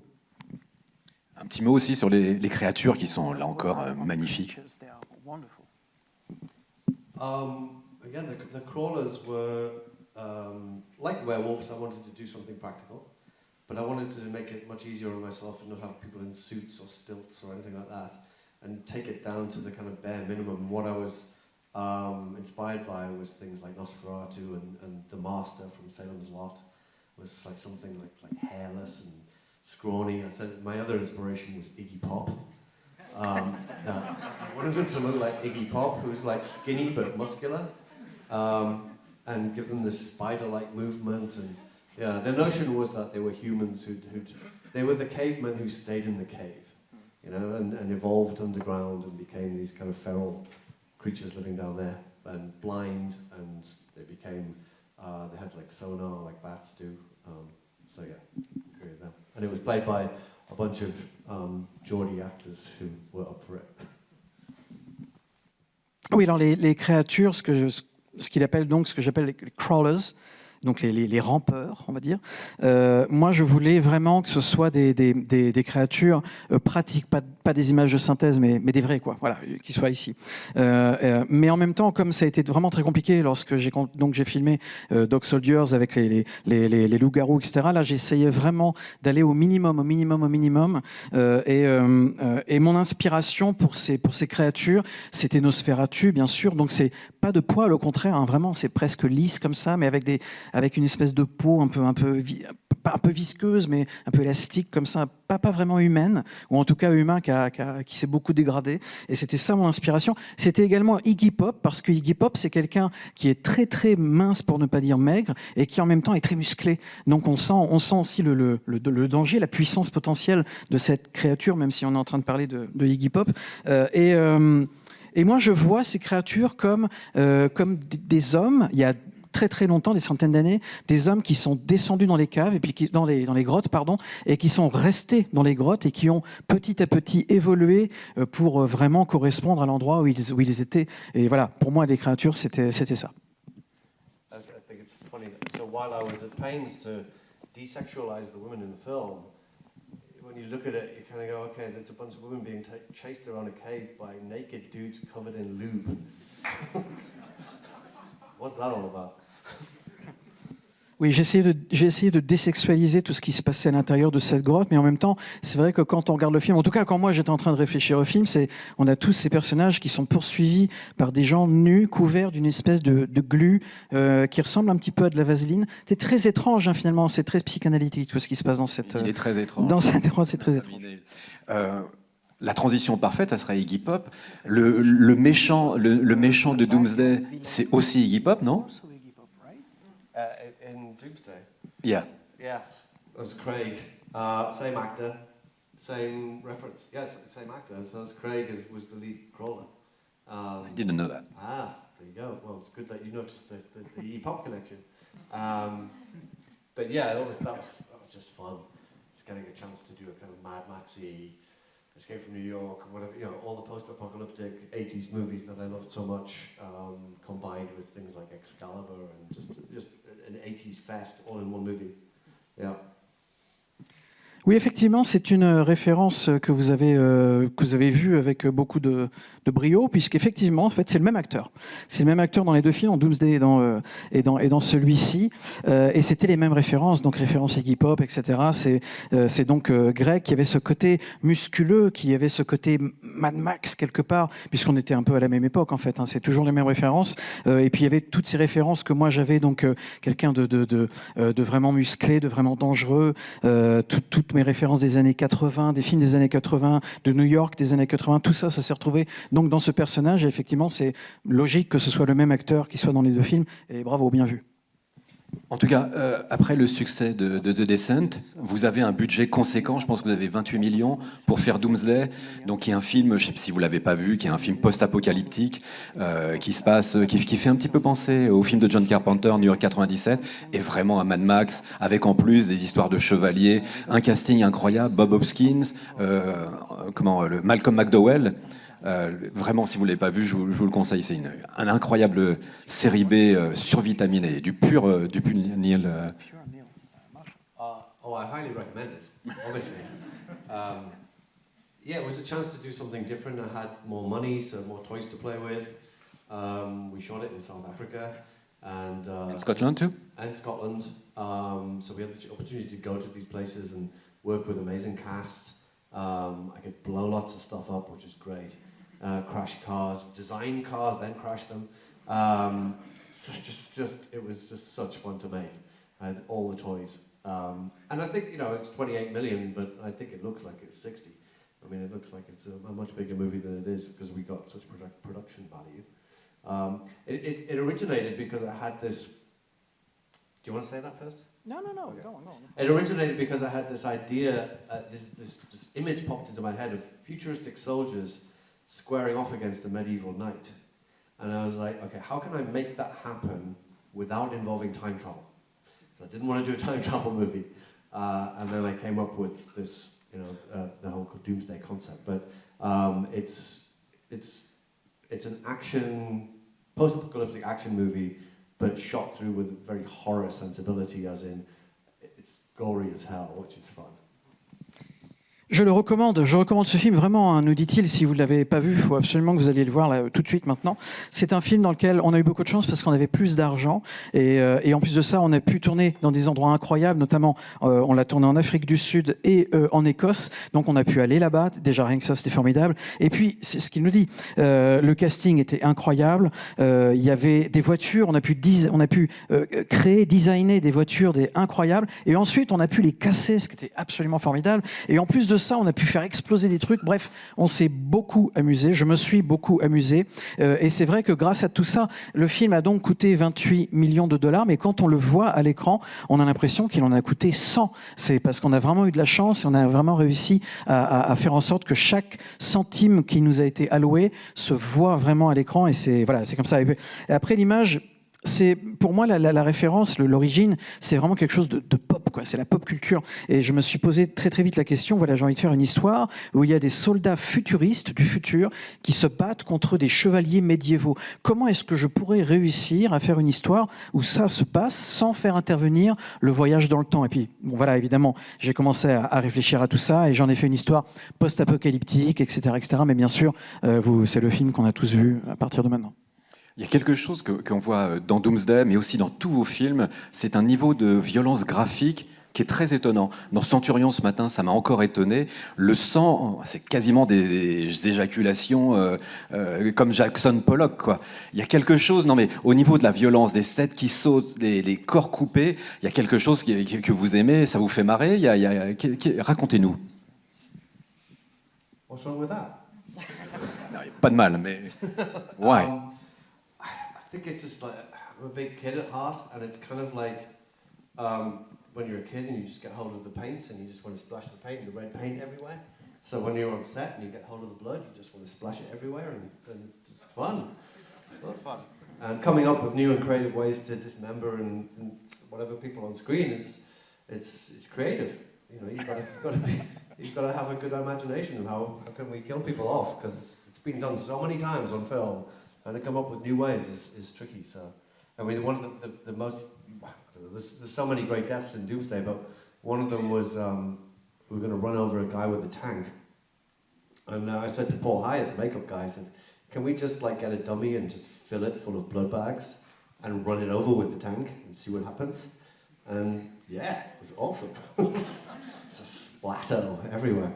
Un petit mot aussi sur les créatures qui sont là encore magnifiques. Again, the crawlers were like werewolves. I wanted to do something practical, but I wanted to make it much easier on myself and not have people in suits or stilts or anything like that, and take it down to the kind of bare minimum. What I was inspired by was things like Nosferatu and the Master from Salem's Lot was like something like hairless and scrawny. I said my other inspiration was Iggy Pop. Now, I wanted them to look like Iggy Pop, who's like skinny but muscular, and give them this spider-like movement. And yeah, the notion was that they were humans they were the cavemen who stayed in the cave, you know, and evolved underground and became these kind of feral creatures living down there, and blind, and they became, they had like sonar like bats do. So yeah, agree with them. And it was played by a bunch of Geordie actors who were up for it. Oui, alors les créatures, ce qu'il appelle donc, ce que j'appelle les crawlers, donc les rampeurs, on va dire. Moi, je voulais vraiment que ce soit des créatures pratiques, pas des images de synthèse, mais des vraies, quoi. Voilà, qui soient ici. Mais en même temps, comme ça a été vraiment très compliqué lorsque j'ai filmé Dog Soldiers avec les loups-garous, etc. Là, j'essayais vraiment d'aller au minimum. Et mon inspiration pour ces créatures, c'était Nosferatu, bien sûr. Donc c'est pas de poil, au contraire, hein, vraiment, c'est presque lisse comme ça, mais avec une espèce de peau un peu visqueuse, mais un peu élastique comme ça, pas vraiment humaine, ou en tout cas humain qui s'est beaucoup dégradé. Et c'était ça mon inspiration. C'était également Iggy Pop, parce que Iggy Pop, c'est quelqu'un qui est très très mince, pour ne pas dire maigre, et qui en même temps est très musclé. Donc on sent aussi le danger, la puissance potentielle de cette créature, même si on est en train de parler de Iggy Pop. Et moi, je vois ces créatures comme des hommes. Il y a très très longtemps, des centaines d'années, des hommes qui sont descendus dans les caves et puis dans les grottes, et qui sont restés dans les grottes et qui ont petit à petit évolué pour vraiment correspondre à l'endroit où ils étaient. Et voilà, pour moi, les créatures, c'était ça. I think it's funny. So while I was at pains to desexualize the women in the film, when you look at it, you kind of go, okay, there's a bunch of women being chased around a cave by naked dudes covered in lube. What's that all about? Oui, j'ai essayé de désexualiser tout ce qui se passait à l'intérieur de cette grotte, mais en même temps, c'est vrai que quand on regarde le film, en tout cas quand moi j'étais en train de réfléchir au film, on a tous ces personnages qui sont poursuivis par des gens nus, couverts d'une espèce de glu qui ressemble un petit peu à de la vaseline. C'est très étrange, hein, finalement, c'est très psychanalytique tout ce qui se passe dans cette... Il est très étrange. Dans cette grotte, c'est très étrange. La transition parfaite, ça serait Iggy Pop. Le méchant de Doomsday, c'est aussi Iggy Pop, non? In Doomsday? Yeah. Yes, it was Craig. Same actor, same reference. Yes, same actor. So that's Craig was the lead crawler. I didn't know that. There you go. Well, it's good that you noticed the E-pop connection. But yeah, that was just fun. Just getting a chance to do a kind of Mad Maxy Escape from New York, whatever, you know, all the post-apocalyptic 80s movies that I loved so much, combined with things like Excalibur and just an 80s fest all in one movie. Yeah. Oui, effectivement, c'est une référence que vous avez vue avec beaucoup de brio, puisqu'effectivement, en fait, c'est le même acteur. C'est le même acteur dans les deux films, en Doomsday et dans celui-ci. Et c'était les mêmes références, donc références Iggy Pop, etc. C'est donc Greg qui avait ce côté musculeux, qui avait ce côté Mad Max quelque part, puisqu'on était un peu à la même époque, en fait. Hein, c'est toujours les mêmes références. Et puis, il y avait toutes ces références que moi, j'avais, donc quelqu'un de vraiment musclé, de vraiment dangereux, toutes mes références des années 80, des films des années 80, de New York des années 80, tout ça, ça s'est retrouvé donc dans ce personnage. Et effectivement, c'est logique que ce soit le même acteur qui soit dans les deux films. Et bravo, bien vu. En tout cas, après le succès de The Descent, vous avez un budget conséquent, je pense que vous avez 28 millions pour faire Doomsday, donc qui est un film, je ne sais pas si vous ne l'avez pas vu, qui est un film post-apocalyptique, qui fait un petit peu penser au film de John Carpenter, New York 97, et vraiment un Mad Max, avec en plus des histoires de chevaliers, un casting incroyable, Bob Hoskins, Malcolm McDowell. Vraiment, si vous ne l'avez pas vu, je vous le conseille. C'est une incroyable série B survitaminée, du pur Neil. I highly recommend it, obviously. Yeah, it was a chance to do something different. I had more money, so more toys to play with. We shot it in South Africa. And In Scotland too? And Scotland. So we had the opportunity to go to these places and work with amazing cast. I could blow lots of stuff up, which is great. Crash cars, design cars, then crash them. So it was just such fun to make. I had all the toys. And I think, you know, it's 28 million, but I think it looks like it's 60. I mean, it looks like it's a much bigger movie than it is because we got such production value. It originated because I had this... Do you want to say that first? No. Okay. No. It originated because I had this idea, this image popped into my head of futuristic soldiers squaring off against a medieval knight. And I was like, okay, how can I make that happen without involving time travel? So I didn't want to do a time travel movie. And then I came up with this, you know, the whole Doomsday concept. But it's an action, post-apocalyptic action movie, but shot through with a very horror sensibility, as in it's gory as hell, which is fun. Je recommande ce film vraiment, hein, nous dit-il, si vous ne l'avez pas vu, il faut absolument que vous alliez le voir là, tout de suite maintenant. C'est un film dans lequel on a eu beaucoup de chance parce qu'on avait plus d'argent et en plus de ça, on a pu tourner dans des endroits incroyables, notamment on l'a tourné en Afrique du Sud et en Écosse, donc on a pu aller là-bas, déjà rien que ça c'était formidable. Et puis, c'est ce qu'il nous dit, le casting était incroyable, il y avait des voitures, on a pu créer, designer des voitures incroyables et ensuite on a pu les casser, ce qui était absolument formidable. Et en plus de ça, on a pu faire exploser des trucs. Bref, on s'est beaucoup amusé. Je me suis beaucoup amusé. Et c'est vrai que grâce à tout ça, le film a donc coûté 28 millions de dollars. Mais quand on le voit à l'écran, on a l'impression qu'il en a coûté 100. C'est parce qu'on a vraiment eu de la chance et on a vraiment réussi à faire en sorte que chaque centime qui nous a été alloué se voit vraiment à l'écran. Et c'est comme ça. Et après, l'image... C'est pour moi la référence, l'origine, c'est vraiment quelque chose de pop, quoi. C'est la pop culture. Et je me suis posé très très vite la question. Voilà, j'ai envie de faire une histoire où il y a des soldats futuristes du futur qui se battent contre des chevaliers médiévaux. Comment est-ce que je pourrais réussir à faire une histoire où ça se passe sans faire intervenir le voyage dans le temps? Et puis, bon, voilà, évidemment, j'ai commencé à réfléchir à tout ça et j'en ai fait une histoire post-apocalyptique, etc., etc. Mais bien sûr, c'est le film qu'on a tous vu à partir de maintenant. Il y a quelque chose qu'on voit dans Doomsday, mais aussi dans tous vos films, c'est un niveau de violence graphique qui est très étonnant. Dans Centurion ce matin, ça m'a encore étonné. Le sang, c'est quasiment des éjaculations comme Jackson Pollock, quoi. Il y a quelque chose, non mais au niveau de la violence, des têtes qui sautent, des corps coupés, il y a quelque chose que vous aimez, ça vous fait marrer. Racontez-nous. What's wrong with that? Non, pas de mal, mais ouais. I think it's just like, I'm a big kid at heart, and it's kind of like when you're a kid and you just get hold of the paint and you just want to splash the paint, the red paint everywhere. So when you're on set and you get hold of the blood, you just want to splash it everywhere, and it's just fun. It's a lot of fun. And coming up with new and creative ways to dismember and whatever people on screen it's creative. You know, you've got to be you've got to have a good imagination of how can we kill people off, because it's been done so many times on film, and to come up with new ways is tricky. So, I mean, one of the most, there's so many great deaths in Doomsday, but one of them was, we were going to run over a guy with a tank. And I said to Paul Hyatt, the makeup guy, I said, can we just like get a dummy and just fill it full of blood bags and run it over with the tank and see what happens? And yeah, it was awesome. It's a splatter everywhere.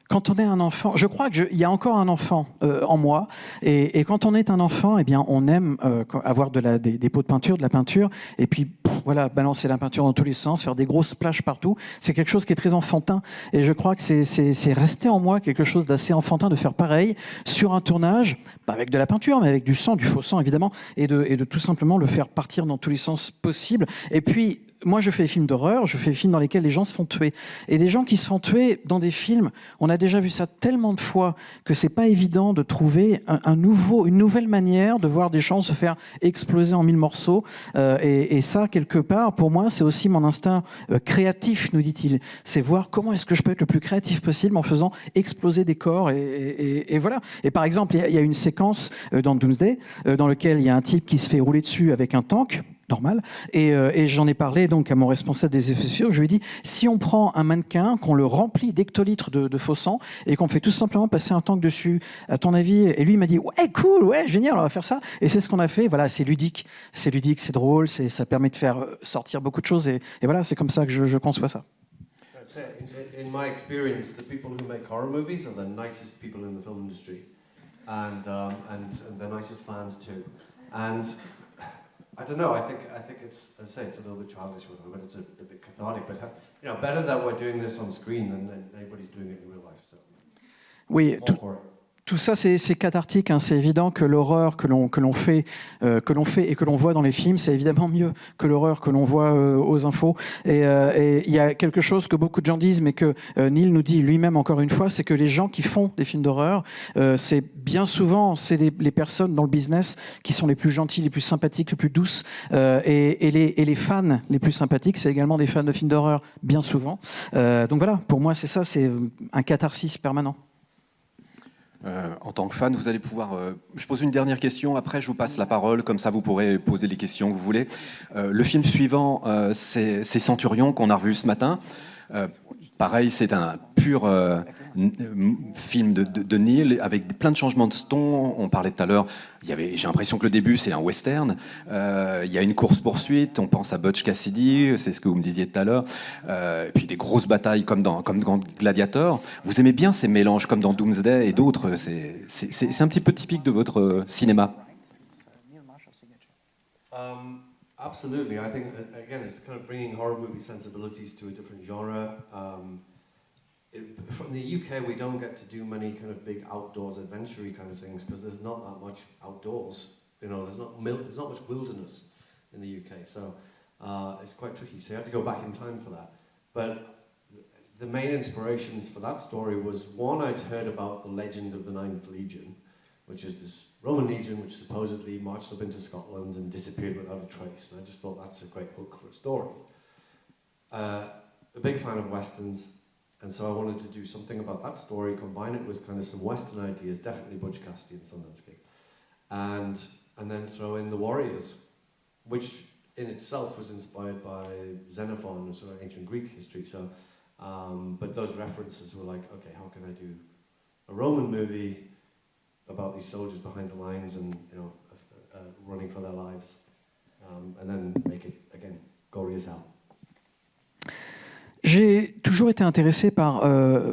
Quand on est un enfant, je crois qu'il y a encore un enfant en moi, et quand on est un enfant, eh bien, on aime avoir des pots de peinture, de la peinture, et puis voilà, balancer la peinture dans tous les sens, faire des grosses splashes partout. C'est quelque chose qui est très enfantin, et je crois que c'est resté en moi quelque chose d'assez enfantin de faire pareil sur un tournage, pas avec de la peinture, mais avec du sang, du faux sang évidemment, et de tout simplement le faire partir dans tous les sens possibles. Et puis, moi, je fais des films d'horreur, je fais des films dans lesquels les gens se font tuer. Et des gens qui se font tuer dans des films, on a déjà vu ça tellement de fois que c'est pas évident de trouver une nouvelle manière de voir des gens se faire exploser en 1000 morceaux. Et ça, quelque part, pour moi, c'est aussi mon instinct créatif, nous dit-il. C'est voir comment est-ce que je peux être le plus créatif possible en faisant exploser des corps. Et voilà. Et par exemple, il y a une séquence dans Doomsday dans laquelle il y a un type qui se fait rouler dessus avec un tank. Normal. Et j'en ai parlé donc à mon responsable des effets spéciaux. Je lui ai dit, si on prend un mannequin, qu'on le remplit d'hectolitres de faux sang et qu'on fait tout simplement passer un tank dessus, à ton avis? Et lui il m'a dit, ouais, cool, ouais, génial, on va faire ça. Et c'est ce qu'on a fait. Voilà, c'est ludique, c'est drôle, ça permet de faire sortir beaucoup de choses. Et voilà, c'est comme ça que je conçois ça. In my experience, the people who make horror movies are the nicest people in the film industry, and the nicest fans too. And I don't know. I think it's. I say it's a little bit childish, but it's a bit cathartic. But you know, better that we're doing this on screen than anybody's doing it in real life. So. Oui. Tout ça, c'est cathartique. Hein. C'est évident que l'horreur que l'on fait et que l'on voit dans les films, c'est évidemment mieux que l'horreur que l'on voit aux infos. Et il y a quelque chose que beaucoup de gens disent, mais que Neil nous dit lui-même encore une fois, c'est que les gens qui font des films d'horreur, c'est bien souvent les personnes dans le business qui sont les plus gentilles, les plus sympathiques, les plus douces. Et les fans les plus sympathiques, c'est également des fans de films d'horreur, bien souvent. Donc voilà, pour moi, c'est ça, c'est un catharsis permanent. En tant que fan, vous allez pouvoir... je pose une dernière question, après je vous passe la parole, comme ça vous pourrez poser les questions que vous voulez. Le film suivant, c'est Centurion, qu'on a revu ce matin. Pareil, c'est un pur film de Neil, avec plein de changements de ton. On parlait tout à l'heure, j'ai l'impression que le début, c'est un western. Il y a une course-poursuite, on pense à Butch Cassidy, c'est ce que vous me disiez tout à l'heure. Et puis des grosses batailles comme dans Gladiator. Vous aimez bien ces mélanges, comme dans Doomsday et d'autres. C'est un petit peu typique de votre cinéma. Absolutely. I think, again, it's kind of bringing horror movie sensibilities to a different genre. From the UK, we don't get to do many kind of big outdoors adventure-y kind of things because there's not that much outdoors. You know, there's not much wilderness in the UK, so it's quite tricky. So you have to go back in time for that. But the main inspirations for that story was, one, I'd heard about the legend of the Ninth Legion, which is this Roman legion which supposedly marched up into Scotland and disappeared without a trace. And I just thought that's a great book for a story. A big fan of westerns, and so I wanted to do something about that story, combine it with kind of some western ideas, definitely Butch Cassidy and Sundance Kid, and then throw in the Warriors, which in itself was inspired by Xenophon, sort of ancient Greek history. So, but those references were like, okay, how can I do a Roman movie about these soldiers behind the lines and running for their lives, and then make it again gory as hell. J'ai toujours été intéressé par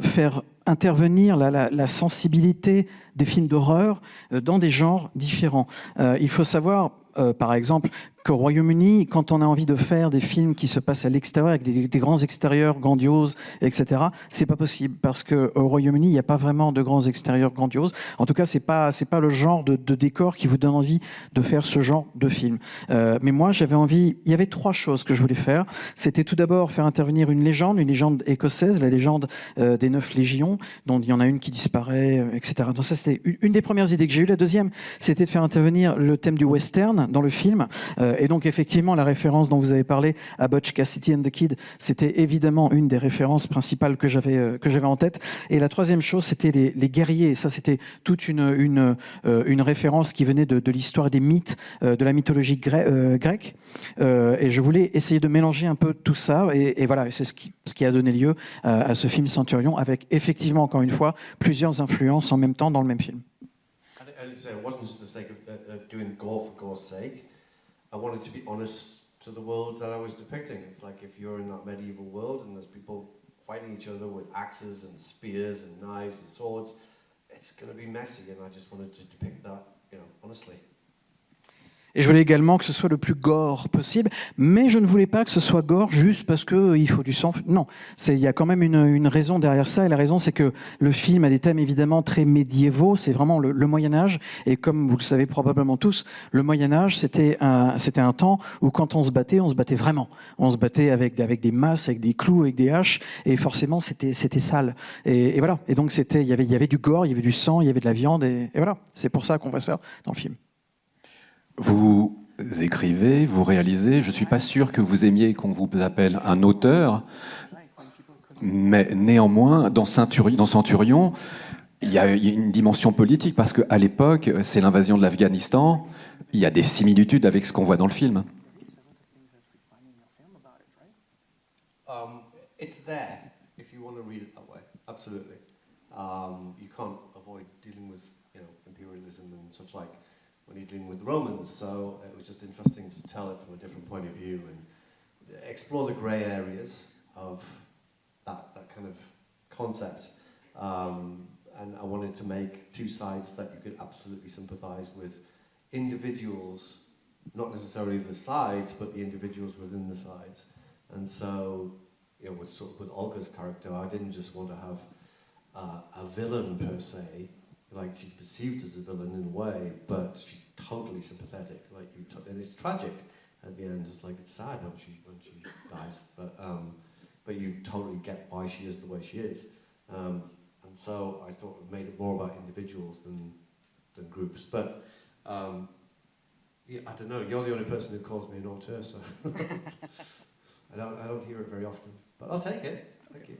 faire intervenir la sensibilité des films d'horreur dans des genres différents. Il faut savoir, par exemple, qu'au Royaume-Uni, quand on a envie de faire des films qui se passent à l'extérieur, avec des grands extérieurs grandioses, etc., c'est pas possible, parce qu'au Royaume-Uni, il n'y a pas vraiment de grands extérieurs grandioses. En tout cas, c'est pas le genre de décor qui vous donne envie de faire ce genre de film. Mais moi, j'avais envie... Il y avait 3 choses que je voulais faire. C'était tout d'abord faire intervenir une légende écossaise, la légende des 9 légions, dont il y en a une qui disparaît, etc. Donc ça, c'était une des premières idées que j'ai eues. La deuxième, c'était de faire intervenir le thème du western dans le film, Et donc effectivement, la référence dont vous avez parlé à Butch Cassidy and the Kid, c'était évidemment une des références principales que j'avais en tête. Et la troisième chose, c'était les guerriers. Et ça, c'était toute une référence qui venait de l'histoire des mythes, de la mythologie grecque. Et je voulais essayer de mélanger un peu tout ça. Et voilà, c'est ce qui a donné lieu à ce film Centurion, avec effectivement, encore une fois, plusieurs influences en même temps dans le même film. And so it wasn't just the sake of doing gore for gore's sake. I wanted to be honest to the world that I was depicting. It's like if you're in that medieval world and there's people fighting each other with axes and spears and knives and swords, it's going to be messy, and I just wanted to depict that, honestly. Et je voulais également que ce soit le plus gore possible, mais je ne voulais pas que ce soit gore juste parce qu'il faut du sang. Non, il y a quand même une raison derrière ça, et la raison c'est que le film a des thèmes évidemment très médiévaux, c'est vraiment le Moyen-Âge, et comme vous le savez probablement tous, le Moyen-Âge c'était un temps où quand on se battait vraiment. On se battait avec des masses, avec des clous, avec des haches, et forcément c'était sale. Et voilà, et donc il y avait du gore, il y avait du sang, il y avait de la viande, et voilà, c'est pour ça qu'on voit ça dans le film. Vous écrivez, vous réalisez, je ne suis pas sûr que vous aimiez qu'on vous appelle un auteur, mais néanmoins, dans Centurion, il y a une dimension politique, parce qu'à l'époque, c'est l'invasion de l'Afghanistan, il y a des similitudes avec ce qu'on voit dans le film. It's there, if you want to read it that way, absolutely. You can't avoid dealing with, imperialism and such like, when you're dealing with the Romans, so it was just interesting to tell it from a different point of view and explore the grey areas of that kind of concept. And I wanted to make two sides that you could absolutely sympathise with, individuals, not necessarily the sides, but the individuals within the sides. And so, with Olga's character, I didn't just want to have a villain per se, like she's perceived as a villain in a way, but she's totally sympathetic. And it's tragic at the end. It's like it's sad when she dies, but you totally get why she is the way she is. And so I thought it made it more about individuals than groups. But I don't know. You're the only person who calls me an auteur, so I don't hear it very often. But I'll take it. Thank you.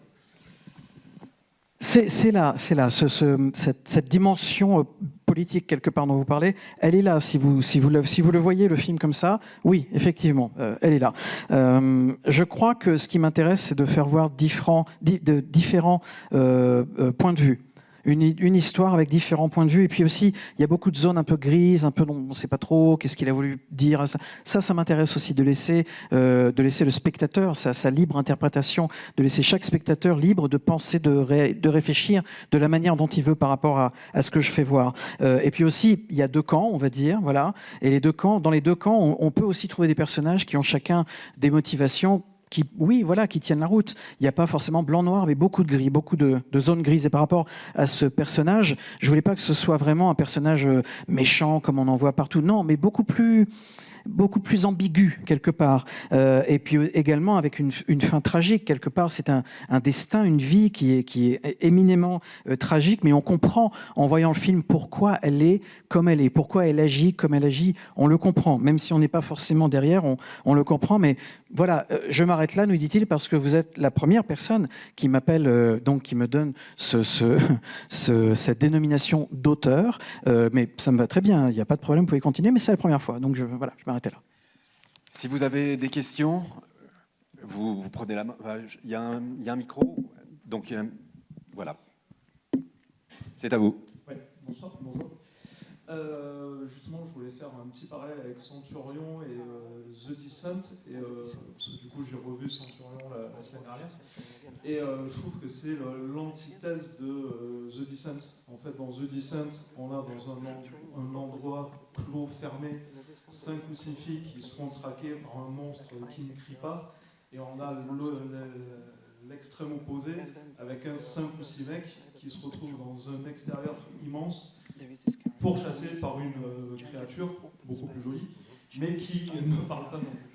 C'est là, cette dimension politique quelque part dont vous parlez, elle est là. Si vous le voyez, le film comme ça, oui, effectivement, elle est là. Je crois que ce qui m'intéresse, c'est de faire voir différents points de vue. Une histoire avec différents points de vue, et puis aussi il y a beaucoup de zones un peu grises, un peu dont on ne sait pas trop qu'est-ce qu'il a voulu dire. Ça m'intéresse aussi de laisser le spectateur sa libre interprétation, de laisser chaque spectateur libre de penser, de réfléchir de la manière dont il veut par rapport à ce que je fais voir. Et puis aussi il y a deux camps, on va dire, voilà. Et dans les deux camps, on peut aussi trouver des personnages qui ont chacun des motivations qui tiennent la route. Il n'y a pas forcément blanc-noir, mais beaucoup de gris, beaucoup de zones grises. Et par rapport à ce personnage, je ne voulais pas que ce soit vraiment un personnage méchant, comme on en voit partout. Non, mais beaucoup plus ambigu, quelque part. Et puis également avec une fin tragique, quelque part. C'est un destin, une vie qui est éminemment tragique, mais on comprend, en voyant le film, pourquoi elle est comme elle est, pourquoi elle agit comme elle agit. On le comprend, même si on n'est pas forcément derrière, on le comprend. Mais voilà, je m'arrête là, nous dit-il, parce que vous êtes la première personne qui m'appelle, donc qui me donne cette dénomination d'auteur. Mais ça me va très bien, il n'y a pas de problème, vous pouvez continuer, mais c'est la première fois. Donc je m'arrêtais là. Si vous avez des questions, vous prenez la main. Il y a un micro, donc voilà. C'est à vous. Oui, bonsoir, bonjour. Justement, je voulais faire un petit parallèle avec Centurion et The Descent. Et, parce que du coup, j'ai revu Centurion la semaine dernière. Et je trouve que c'est l'antithèse de The Descent. En fait, dans The Descent, on a dans un endroit clos, fermé, 5 ou 6 filles qui se font traquer par un monstre qui ne crie pas. Et on a l'extrême opposé avec un 5 ou 6 mecs qui se retrouvent dans un extérieur immense, pourchassés par une créature beaucoup plus jolie, mais qui ne parle pas non plus.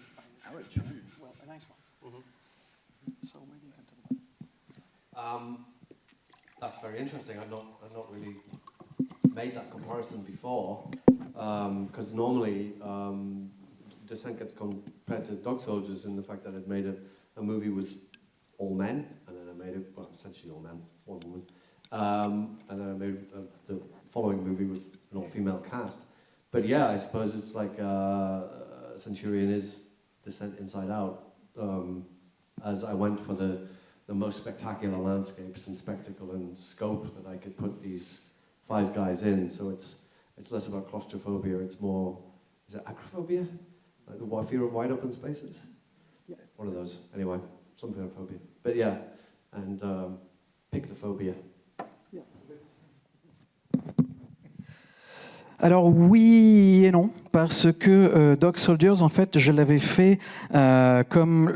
That's very interesting. I've not really made that comparison before, because normally Descent gets compared to Dog Soldiers in the fact that I'd made a movie with all men, and then I made it, well, essentially all men, one woman, and then I made the following movie with an all-female cast. But yeah, I suppose it's like Centurion is Descent Inside Out, as I went for the most spectacular landscapes and spectacle and scope that I could put these 5 guys in. So it's less about claustrophobia, it's more, is it acrophobia? Like the fear of wide open spaces? Yeah. One of those. Anyway, some kind of phobia. But yeah, and pictophobia. Alors oui et non, parce que Dog Soldiers, en fait, je l'avais fait comme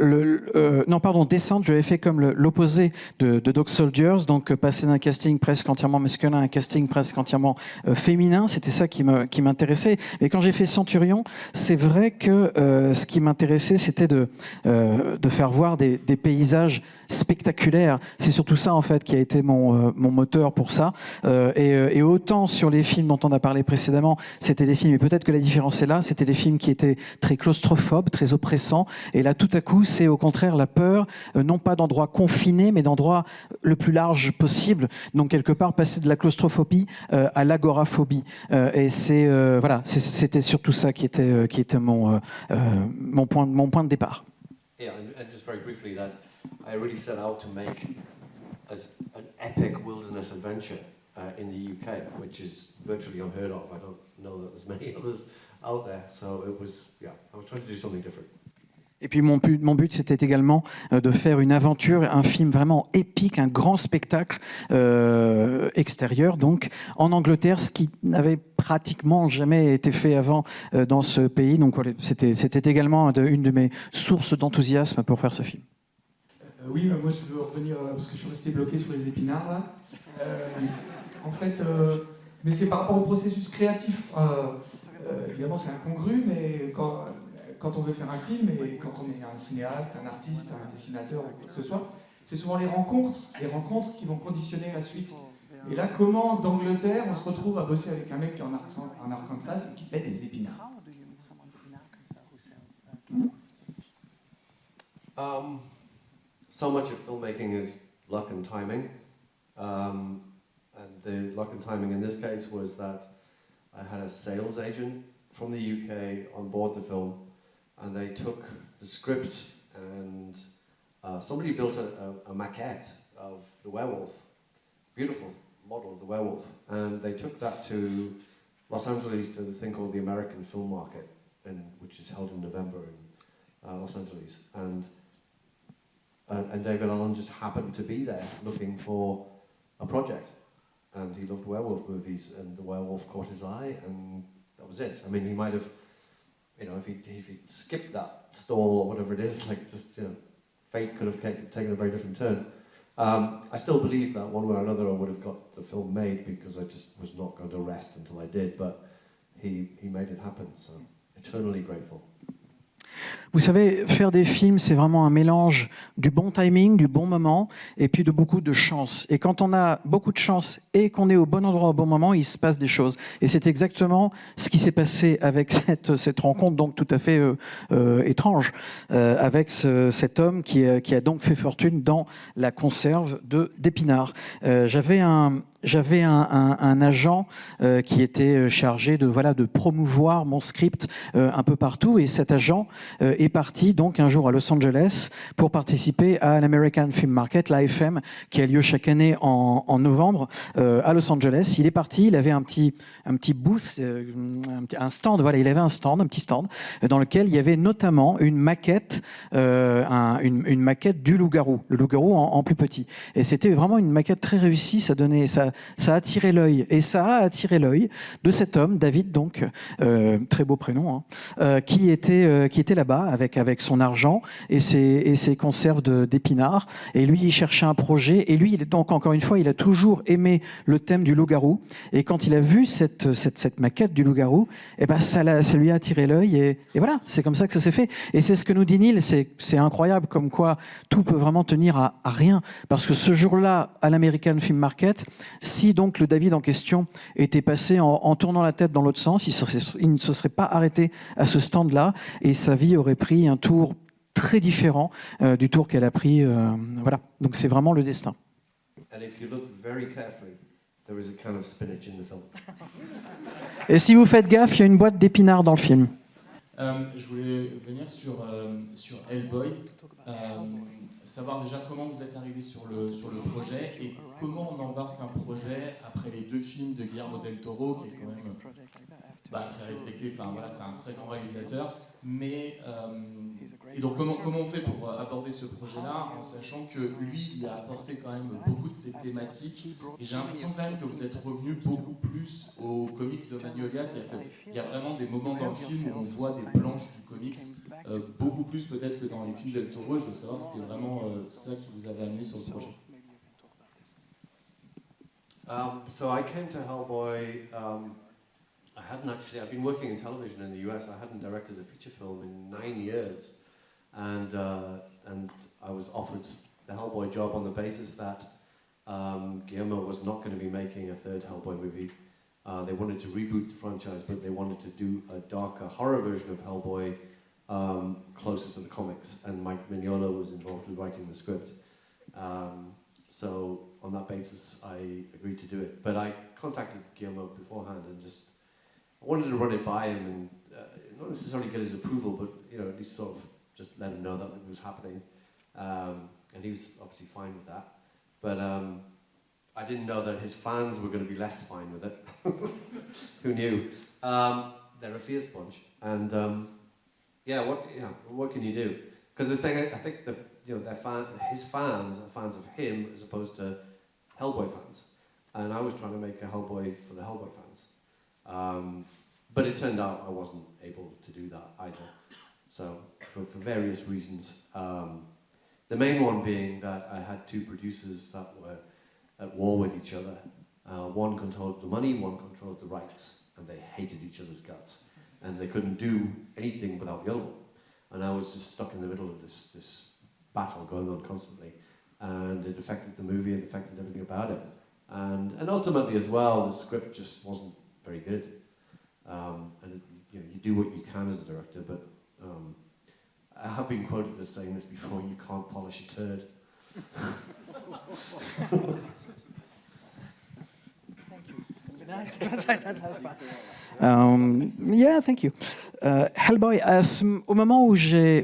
Descent, je l'avais fait comme l'opposé de Dog Soldiers, donc passer d'un casting presque entièrement masculin à un casting presque entièrement féminin, c'était ça qui m'intéressait. Mais quand j'ai fait Centurion, c'est vrai que ce qui m'intéressait, c'était de faire voir des paysages spectaculaires. C'est surtout ça, en fait, qui a été mon moteur pour ça. Et autant sur les films dont on a parlé précédemment, c'était des films, et peut-être que la différence est là, c'était des films qui étaient très claustrophobes, très oppressants. Et là, tout à coup, c'est au contraire la peur, non pas d'endroits confinés, mais d'endroits le plus large possible. Donc, quelque part, passer de la claustrophobie à l'agoraphobie. Et c'était surtout ça qui était mon point de départ. Yeah, and just very briefly that I really set out to make as an epic wilderness adventure in the UK, which is virtually unheard of. I don't know that there's many others out there. So it was, yeah, I was trying to do something different. Et puis mon but, c'était également de faire une aventure, un film vraiment épique, un grand spectacle extérieur, donc en Angleterre, ce qui n'avait pratiquement jamais été fait avant dans ce pays. Donc voilà, c'était également une de mes sources d'enthousiasme pour faire ce film. Oui, moi je veux revenir, parce que je suis resté bloqué sur les épinards là. En fait, mais c'est par rapport au processus créatif. Évidemment, c'est incongru, mais quand on veut faire un film, et quand on est un cinéaste, un artiste, un dessinateur ou quoi que ce soit, c'est souvent les rencontres qui vont conditionner la suite. Et là, comment d'Angleterre, on se retrouve à bosser avec un mec qui est en Arkansas et qui fait des épinards? So much of filmmaking is luck and timing. And the luck and timing in this case was that I had a sales agent from the UK on board the film, and they took the script and somebody built a maquette of the werewolf, beautiful model of the werewolf, and they took that to Los Angeles to the thing called the American Film Market, which is held in November in Los Angeles, and David Allen just happened to be there looking for a project, and he loved werewolf movies, and the werewolf caught his eye, and that was it. I mean, he might have, you know, if he skipped that stall or whatever it is, like just, you know, fate could have taken a very different turn. I still believe that one way or another I would have got the film made, because I just was not going to rest until I did, but he made it happen, so eternally grateful. Vous savez, faire des films, c'est vraiment un mélange du bon timing, du bon moment, et puis de beaucoup de chance. Et quand on a beaucoup de chance et qu'on est au bon endroit au bon moment, il se passe des choses. Et c'est exactement ce qui s'est passé avec cette rencontre, donc tout à fait étrange, avec cet homme qui a donc fait fortune dans la conserve d'épinards. J'avais un agent qui était chargé de promouvoir mon script un peu partout, et cet agent est parti donc un jour à Los Angeles pour participer à l'American Film Market, l'AFM, qui a lieu chaque année en novembre à Los Angeles. Il est parti, il avait un petit booth, un stand, il avait un petit stand dans lequel il y avait notamment une maquette, une maquette du loup-garou, le loup-garou en plus petit. Et c'était vraiment une maquette très réussie, ça a attiré l'œil. Et ça a attiré l'œil de cet homme, David, donc, très beau prénom, qui était là-bas avec son argent et ses conserves d'épinards. Et lui, il cherchait un projet. Et lui, donc, encore une fois, il a toujours aimé le thème du loup-garou. Et quand il a vu cette maquette du loup-garou, eh ben, ça lui a attiré l'œil. Et voilà, c'est comme ça que ça s'est fait. Et c'est ce que nous dit Neil, c'est incroyable, comme quoi tout peut vraiment tenir à rien. Parce que ce jour-là, à l'American Film Market, Si donc le David en question était passé en tournant la tête dans l'autre sens, il ne se serait pas arrêté à ce stand-là et sa vie aurait pris un tour très différent du tour qu'elle a pris. Voilà, donc c'est vraiment le destin. And if you look very carefully, there is a can of spinach in the film. Et si vous faites gaffe, il y a une boîte d'épinards dans le film. Je voulais venir sur Hellboy, savoir déjà comment vous êtes arrivé sur le projet et comment on embarque un projet après les 2 films de Guillermo del Toro, qui est quand même très respecté, enfin voilà, c'est un très grand réalisateur, mais et donc comment on fait pour aborder ce projet-là en sachant que lui, il a apporté quand même beaucoup de ces thématiques, et j'ai l'impression quand même que vous êtes revenu beaucoup plus aux comics de Magnolia, c'est-à-dire qu'il y a vraiment des moments dans le film où on voit des planches du comics, beaucoup plus peut-être que dans les films del Toro. Je veux savoir si c'était vraiment ça qui vous avait amené sur le projet. So I came to Hellboy. I've been working in television in the US. I hadn't directed a feature film in 9 years, and I was offered the Hellboy job on the basis that Guillermo was not going to be making a third Hellboy movie. They wanted to reboot the franchise, but they wanted to do a darker horror version of Hellboy, closer to the comics, and Mike Mignola was involved with writing the script. So on that basis, I agreed to do it. But I contacted Guillermo beforehand and I wanted to run it by him and not necessarily get his approval, but at least sort of just let him know that it was happening. And he was obviously fine with that. But I didn't know that his fans were going to be less fine with it. Who knew? They're a fierce bunch, and what can you do? Because I think his fans are fans of him as opposed to Hellboy fans, and I was trying to make a Hellboy for the Hellboy fans. But it turned out I wasn't able to do that either. So for various reasons, the main one being that I had 2 producers that were at war with each other. One controlled the money, one controlled the rights, and they hated each other's guts, and they couldn't do anything without the other one. And I was just stuck in the middle of this battle going on constantly, and it affected the movie, it affected everything about it, and ultimately as well, the script just wasn't very good. You do what you can as a director, but I have been quoted as saying this before: you can't polish a turd. Yeah, thank you. Hellboy, au moment où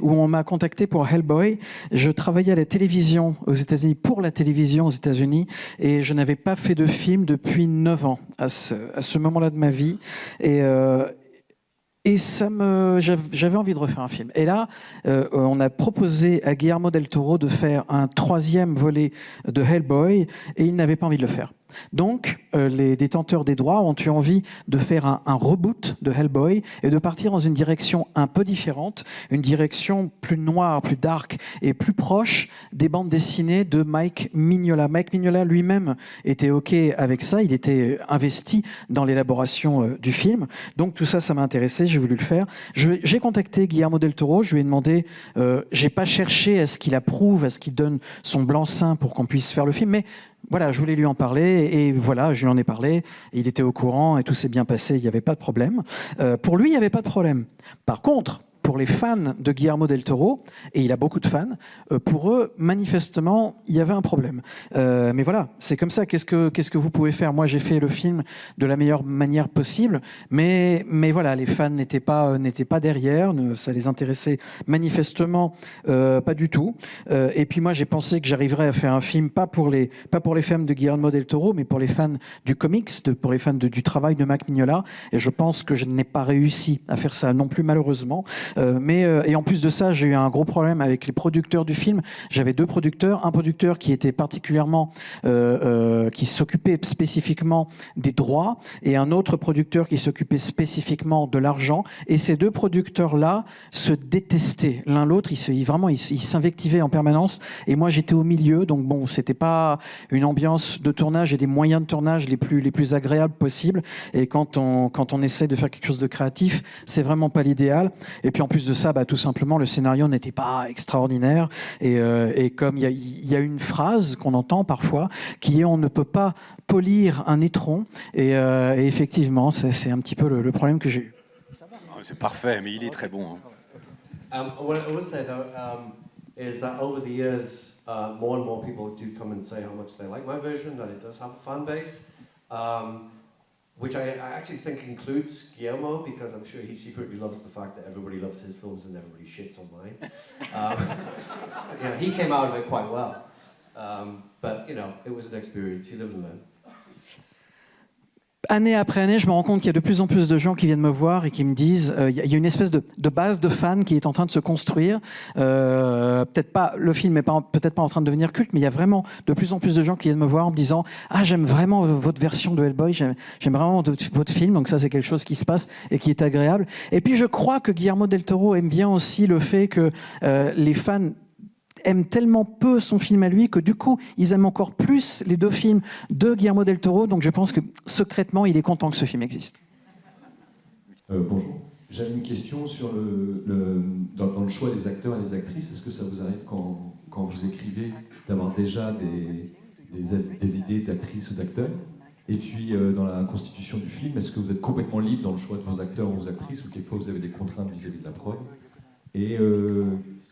on m'a contacté pour Hellboy, je travaillais à la télévision aux États-Unis, pour la télévision aux États-Unis, et je n'avais pas fait de film depuis 9 ans à ce moment-là de ma vie. Et j'avais envie de refaire un film. Et là, on a proposé à Guillermo del Toro de faire un 3e volet de Hellboy, et il n'avait pas envie de le faire. Donc, les détenteurs des droits ont eu envie de faire un reboot de Hellboy et de partir dans une direction un peu différente, une direction plus noire, plus dark et plus proche des bandes dessinées de Mike Mignola. Mike Mignola lui-même était OK avec ça, il était investi dans l'élaboration du film. Donc tout ça, ça m'a intéressé, j'ai voulu le faire. J'ai contacté Guillermo del Toro, je lui ai demandé, j'ai pas cherché à ce qu'il approuve, à ce qu'il donne son blanc-seing pour qu'on puisse faire le film, mais voilà, je voulais lui en parler, et voilà, je lui en ai parlé, il était au courant, et tout s'est bien passé, il n'y avait pas de problème. Pour lui, il n'y avait pas de problème. Par contre, pour les fans de Guillermo del Toro, et il a beaucoup de fans, pour eux, manifestement, il y avait un problème. Mais voilà, c'est comme ça. Qu'est-ce que vous pouvez faire? Moi, j'ai fait le film de la meilleure manière possible, mais voilà, les fans n'étaient pas derrière, ça les intéressait manifestement pas du tout. Et puis moi, j'ai pensé que j'arriverais à faire un film pas pour les fans de Guillermo del Toro, mais pour les fans du comics, pour les fans du travail de Mike Mignola. Et je pense que je n'ai pas réussi à faire ça non plus, malheureusement. Et en plus de ça, j'ai eu un gros problème avec les producteurs du film. J'avais 2 producteurs, un producteur qui était particulièrement, qui s'occupait spécifiquement des droits, et un autre producteur qui s'occupait spécifiquement de l'argent. Et ces 2 producteurs-là se détestaient l'un l'autre. Ils s'invectivaient en permanence. Et moi, j'étais au milieu. Donc bon, c'était pas une ambiance de tournage et des moyens de tournage les plus agréables possibles. Et quand on essaie de faire quelque chose de créatif, c'est vraiment pas l'idéal. Et puis en plus de ça, tout simplement, le scénario n'était pas extraordinaire. Et comme il y a une phrase qu'on entend parfois, qui est « on ne peut pas polir un étron ». Et effectivement, c'est un petit peu le problème que j'ai eu. C'est parfait, mais il est très bon. What I would say though is that over the years, more and more people do come and say how much they like my version, that it does have a fan base, which I actually think includes Guillermo, because I'm sure he secretly loves the fact that everybody loves his films and everybody shits on mine. You know, he came out of it quite well, but you know, it was an experience. You live and learn. Année après année, je me rends compte qu'il y a de plus en plus de gens qui viennent me voir et qui me disent il y a une espèce de base de fans qui est en train de se construire. Peut-être pas, le film n'est peut-être pas en train de devenir culte, mais il y a vraiment de plus en plus de gens qui viennent me voir en me disant « Ah, j'aime vraiment votre version de Hellboy, j'aime vraiment votre film ». Donc ça, c'est quelque chose qui se passe et qui est agréable. Et puis, je crois que Guillermo del Toro aime bien aussi le fait que les fans aiment tellement peu son film à lui que du coup, ils aiment encore plus les deux films de Guillermo del Toro. Donc je pense que secrètement, il est content que ce film existe. Bonjour. J'avais une question sur dans le choix des acteurs et des actrices. Est-ce que ça vous arrive quand vous écrivez d'avoir déjà des idées d'actrices ou d'acteurs? Et puis dans la constitution du film, est-ce que vous êtes complètement libre dans le choix de vos acteurs ou vos actrices, ou quelquefois vous avez des contraintes vis-à-vis de la prod? Et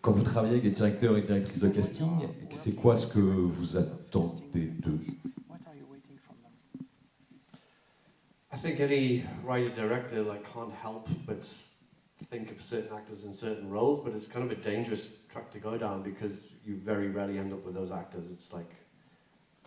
quand vous travaillez avec des directeurs et directrices de casting, c'est quoi ce que vous attendez d'eux? I think any writer-director can't help but think of certain actors in certain roles, but it's kind of a dangerous track to go down because you very rarely end up with those actors. It's like,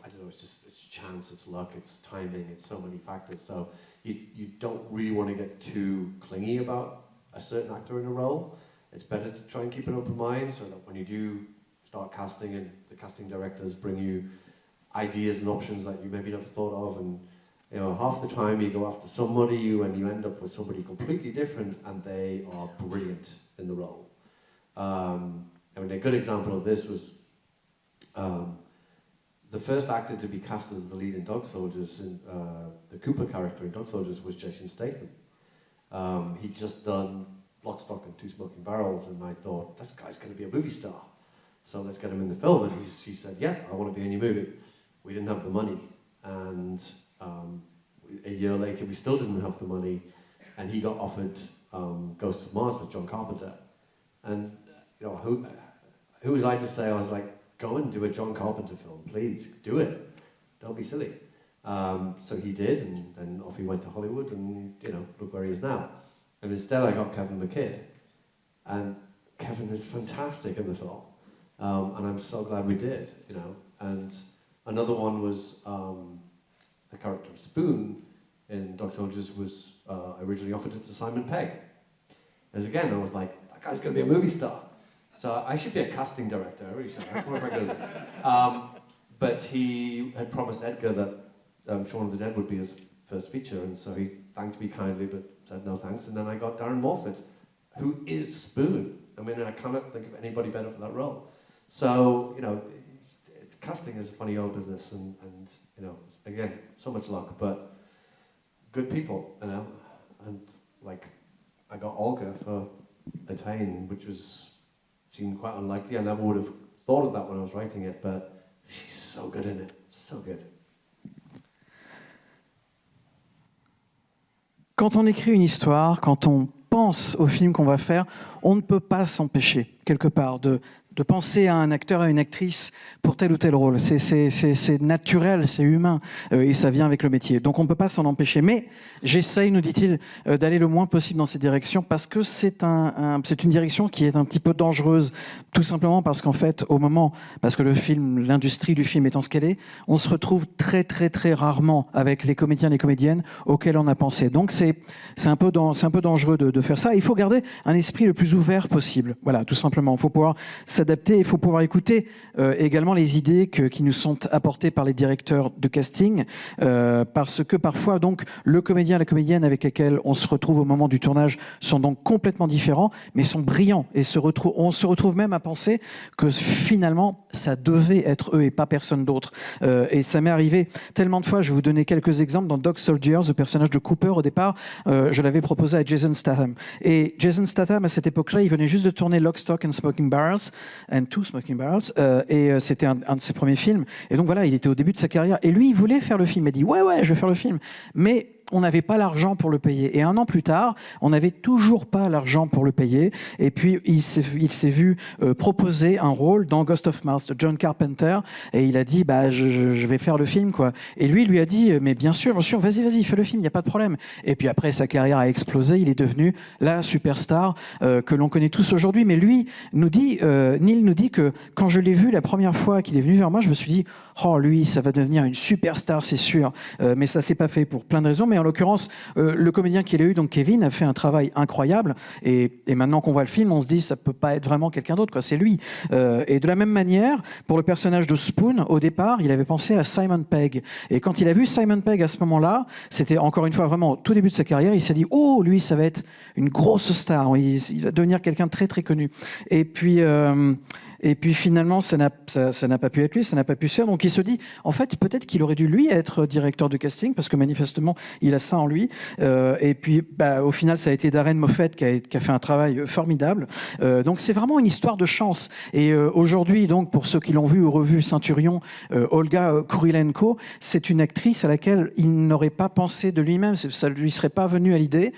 I don't know, it's chance, it's luck, it's timing, it's so many factors. So you don't really want to get too clingy about a certain actor in a role. It's better to try and keep an open mind so that when you do start casting and the casting directors bring you ideas and options that you maybe never thought of, and you know, half the time you go after somebody and you end up with somebody completely different and they are brilliant in the role. I mean, a good example of this was the first actor to be cast as the lead in Dog Soldiers, the Cooper character in Dog Soldiers, was Jason Statham. He'd just done Lock, Stock and Two Smoking Barrels, and I thought, this guy's going to be a movie star, so let's get him in the film. And he said, yeah, I want to be in your movie. We didn't have the money, and a year later we still didn't have the money, and he got offered Ghosts of Mars with John Carpenter. And you know, who was I to say? I was like, go and do a John Carpenter film, please, do it. Don't be silly. So he did, and then off he went to Hollywood, and you know, look where he is now. And instead I got Kevin McKidd, and Kevin is fantastic in the film, and I'm so glad we did, you know. And another one was the character of Spoon in Dog Soldiers was originally offered it to Simon Pegg. As again, I was like, that guy's going to be a movie star, so I should be a casting director. I really should. What am I going to do? But he had promised Edgar that Shaun of the Dead would be his first feature, and so he thanked me kindly, but said no thanks. And then I got Darren Morford, who is Spoon. I mean, I cannot think of anybody better for that role. So, you know, casting is a funny old business, and you know, again, so much luck, but good people, you know. And like, I got Olga for Attain, which seemed quite unlikely. I never would have thought of that when I was writing it, but she's so good in it, so good. Quand on écrit une histoire, quand on pense au film qu'on va faire, on ne peut pas s'empêcher, quelque part, de penser à un acteur, à une actrice pour tel ou tel rôle. C'est naturel, c'est humain, et ça vient avec le métier. Donc on ne peut pas s'en empêcher. Mais j'essaye, nous dit-il, d'aller le moins possible dans cette direction, parce que c'est une direction qui est un petit peu dangereuse, tout simplement parce qu'en fait, parce que l'industrie du film étant ce qu'elle est, on se retrouve très très très rarement avec les comédiens et les comédiennes auxquels on a pensé. Donc c'est un peu dangereux de faire ça. Il faut garder un esprit le plus ouvert possible. Voilà, tout simplement. Il faut pouvoir s'adapter s'adapter, il faut pouvoir écouter également les idées qui nous sont apportées par les directeurs de casting, parce que parfois donc le comédien, la comédienne avec lesquels on se retrouve au moment du tournage sont donc complètement différents, mais sont brillants et on se retrouve même à penser que finalement ça devait être eux et pas personne d'autre. Et ça m'est arrivé tellement de fois. Je vais vous donner quelques exemples. Dans Dog Soldiers, le personnage de Cooper, au départ, je l'avais proposé à Jason Statham. Et Jason Statham, à cette époque-là, il venait juste de tourner Lock, Stock and Smoking Barrels, and Two Smoking Barrels, et c'était un de ses premiers films. Et donc voilà, il était au début de sa carrière. Et lui, il voulait faire le film. Il a dit, ouais, je vais faire le film. Mais on n'avait pas l'argent pour le payer. Et un an plus tard, on n'avait toujours pas l'argent pour le payer. Et puis, il s'est vu proposer un rôle dans Ghost of Mars de John Carpenter. Et il a dit, je vais faire le film, quoi. Et lui a dit, mais bien sûr, vas-y, fais le film, il n'y a pas de problème. Et puis après, sa carrière a explosé. Il est devenu la superstar que l'on connaît tous aujourd'hui. Mais lui Neil nous dit que quand je l'ai vu la première fois qu'il est venu vers moi, je me suis dit, oh, lui, ça va devenir une superstar, c'est sûr. Mais ça s'est pas fait pour plein de raisons. Mais en l'occurrence, le comédien qu'il a eu, donc Kevin, a fait un travail incroyable. Et maintenant qu'on voit le film, on se dit, ça peut pas être vraiment quelqu'un d'autre, quoi. C'est lui. Et de la même manière, pour le personnage de Spoon, au départ, il avait pensé à Simon Pegg. Et quand il a vu Simon Pegg à ce moment-là, c'était encore une fois vraiment au tout début de sa carrière, il s'est dit, oh, lui, ça va être une grosse star. Il va devenir quelqu'un de très, très connu. Et puis finalement, ça n'a pas pu être lui, ça n'a pas pu se faire. Donc il se dit, en fait, peut-être qu'il aurait dû lui être directeur de casting, parce que manifestement, il a ça en lui. Et puis, au final, ça a été Darren Moffett qui a fait un travail formidable. Donc c'est vraiment une histoire de chance. Et aujourd'hui, donc pour ceux qui l'ont vu ou revu Ceinturion, Olga Kurilenko, c'est une actrice à laquelle il n'aurait pas pensé de lui-même. Ça ne lui serait pas venu à l'idée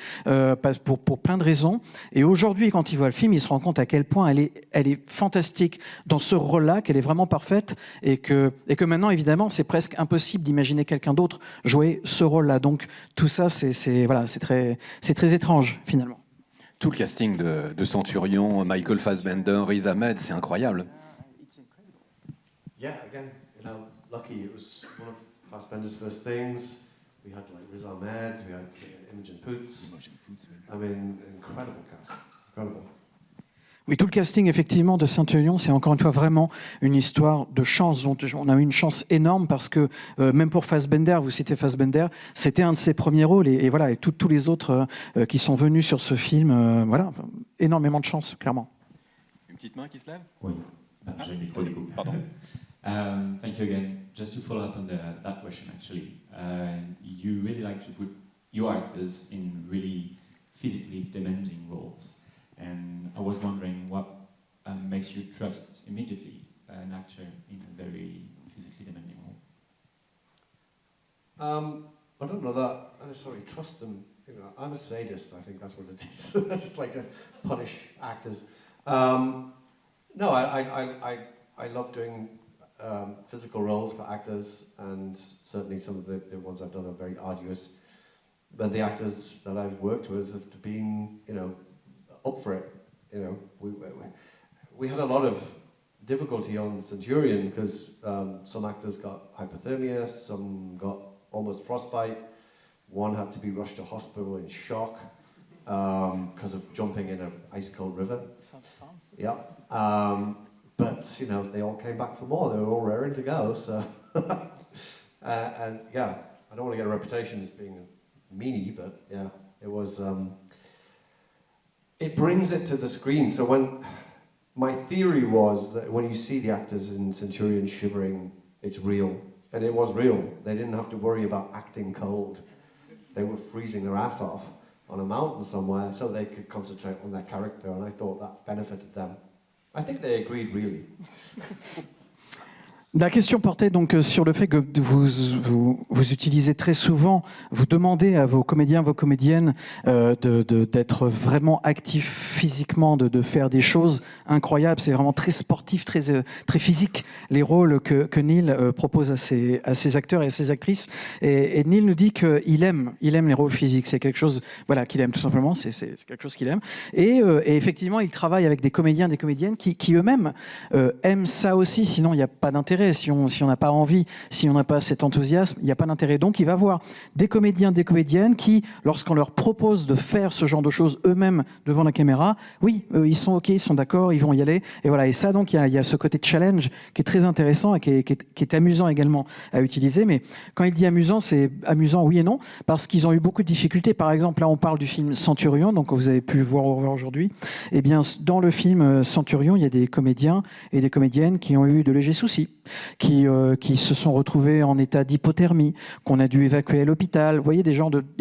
pour plein de raisons. Et aujourd'hui, quand il voit le film, il se rend compte à quel point elle est fantastique dans ce rôle-là, qu'elle est vraiment parfaite et que maintenant, évidemment, c'est presque impossible d'imaginer quelqu'un d'autre jouer ce rôle-là. Donc tout ça, c'est très étrange, finalement. Tout le casting de Centurion, Michael Fassbender, Riz Ahmed, c'est incroyable. Yeah, again, lucky. It was one of Fassbender's first things. We had Riz Ahmed, we had Imogen Poots. I mean, incredible cast, incredible. Oui, tout le casting, effectivement, de Centurion, c'est encore une fois vraiment une histoire de chance. Donc, on a eu une chance énorme parce que, même pour Fassbender, vous citez Fassbender, c'était un de ses premiers rôles. Et voilà, et tous les autres qui sont venus sur ce film, voilà, énormément de chance, clairement. Une petite main qui se lève? Oui, j'ai le micro du coup. Pardon. Thank you again. Just to follow up on that question, actually, you really like to put your actors in really physically demanding roles. And I was wondering what makes you trust immediately an actor in a very physically demanding role? I don't know that I necessarily trust them. I'm a sadist, I think that's what it is. I just like to punish actors. No, I love doing physical roles for actors, and certainly some of the ones I've done are very arduous. But the actors that I've worked with have been, up for it. We had a lot of difficulty on Centurion because some actors got hypothermia, some got almost frostbite. One had to be rushed to hospital in shock because of jumping in an ice-cold river. Sounds fun. Yeah. But, they all came back for more. They were all raring to go. So, and yeah, I don't want to get a reputation as being a meanie, but yeah, it was... it brings it to the screen. So my theory was that when you see the actors in Centurion shivering, it's real. And it was real. They didn't have to worry about acting cold. They were freezing their ass off on a mountain somewhere so they could concentrate on their character, and I thought that benefited them. I think they agreed, really. La question portait donc sur le fait que vous utilisez très souvent, vous demandez à vos comédiens, vos comédiennes d'être vraiment actifs physiquement, de faire des choses incroyables. C'est vraiment très sportif, très physique, les rôles que Neil propose à ses acteurs et à ses actrices. Et Neil nous dit qu'il aime les rôles physiques. C'est quelque chose qu'il aime tout simplement, c'est quelque chose qu'il aime. Et effectivement, il travaille avec des comédiens, des comédiennes qui eux-mêmes aiment ça aussi, sinon il n'y a pas d'intérêt. d'intérêt. Si on n'a pas envie, si on n'a pas cet enthousiasme, il n'y a pas d'intérêt. Donc il va voir des comédiens, des comédiennes qui, lorsqu'on leur propose de faire ce genre de choses eux-mêmes devant la caméra, oui, ils sont OK, ils sont d'accord, ils vont y aller. Et voilà. Et ça, donc, il y a ce côté challenge qui est très intéressant et qui est amusant également à utiliser. Mais quand il dit amusant, c'est amusant oui et non, parce qu'ils ont eu beaucoup de difficultés. Par exemple, là, on parle du film Centurion, donc vous avez pu le voir aujourd'hui. Eh bien, dans le film Centurion, il y a des comédiens et des comédiennes qui ont eu de légers soucis, qui se sont retrouvés en état d'hypothermie, qu'on a dû évacuer à l'hôpital. Vous voyez, des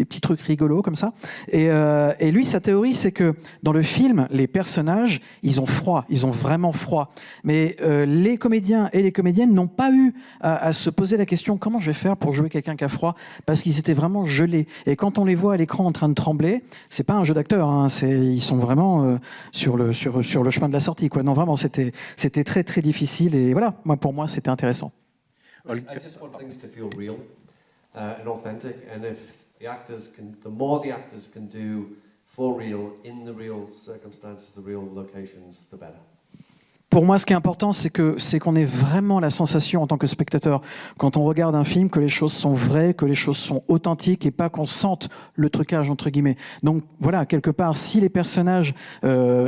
petits trucs rigolos comme ça. Et lui, sa théorie, c'est que dans le film, les personnages, ils ont froid, ils ont vraiment froid. Mais les comédiens et les comédiennes n'ont pas eu à se poser la question comment je vais faire pour jouer quelqu'un qui a froid, parce qu'ils étaient vraiment gelés. Et quand on les voit à l'écran en train de trembler, c'est pas un jeu d'acteur, hein, ils sont vraiment sur le chemin de la sortie, quoi. Non, vraiment, c'était très très difficile. Et voilà, pour moi, c'était intéressant. I just want things to feel real and authentic, and if the more the actors can do for real, in the real circumstances, the real locations, the better. Pour moi, ce qui est important, c'est qu'on ait vraiment la sensation en tant que spectateur, quand on regarde un film, que les choses sont vraies, que les choses sont authentiques et pas qu'on sente le trucage, entre guillemets. Donc voilà, quelque part, si les personnages,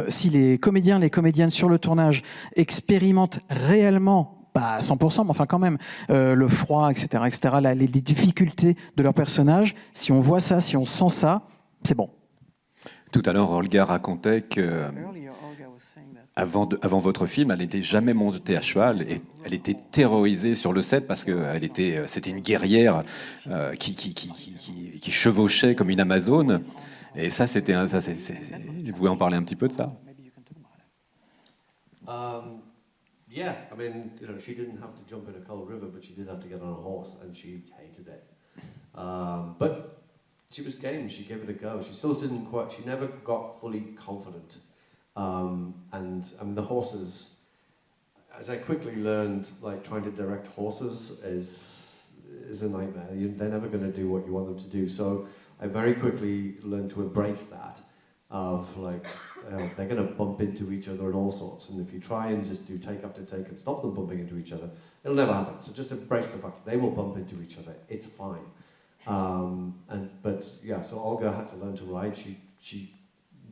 si les comédiens, les comédiennes sur le tournage expérimentent réellement, pas à 100%, mais enfin quand même, le froid, etc., les difficultés de leur personnage, si on voit ça, si on sent ça, c'est bon. Tout à l'heure, Olga racontait que avant votre film, elle n'était jamais montée à cheval et elle était terrorisée sur le set parce que c'était une guerrière qui chevauchait comme une Amazone. Et ça, vous pouvez en parler un petit peu de ça? Yeah, I mean, she didn't have to jump in a cold river, but she did have to get on a horse, and she hated it. But she was game. She gave it a go. She still didn't quite. She never got fully confident. And I mean, the horses, as I quickly learned, like trying to direct horses is a nightmare. They're never going to do what you want them to do. So I very quickly learned to embrace that. Of like, they're going to bump into each other and all sorts. And if you try and just do take after take and stop them bumping into each other, it'll never happen. So just embrace the fact that they will bump into each other. It's fine. But yeah, so Olga had to learn to ride. She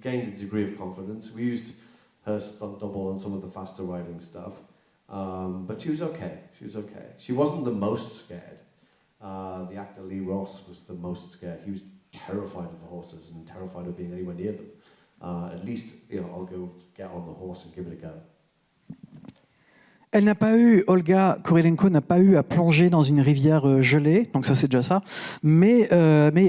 gained a degree of confidence. We used her stunt double on some of the faster riding stuff. But she was okay. She was okay. She wasn't the most scared. The actor Lee Ross was the most scared. He was terrified of the horses and terrified of being anywhere near them. At least, I'll go get on the horse and give it a go. Olga Kurilenko n'a pas eu à plonger dans une rivière gelée, donc ça c'est déjà ça. Mais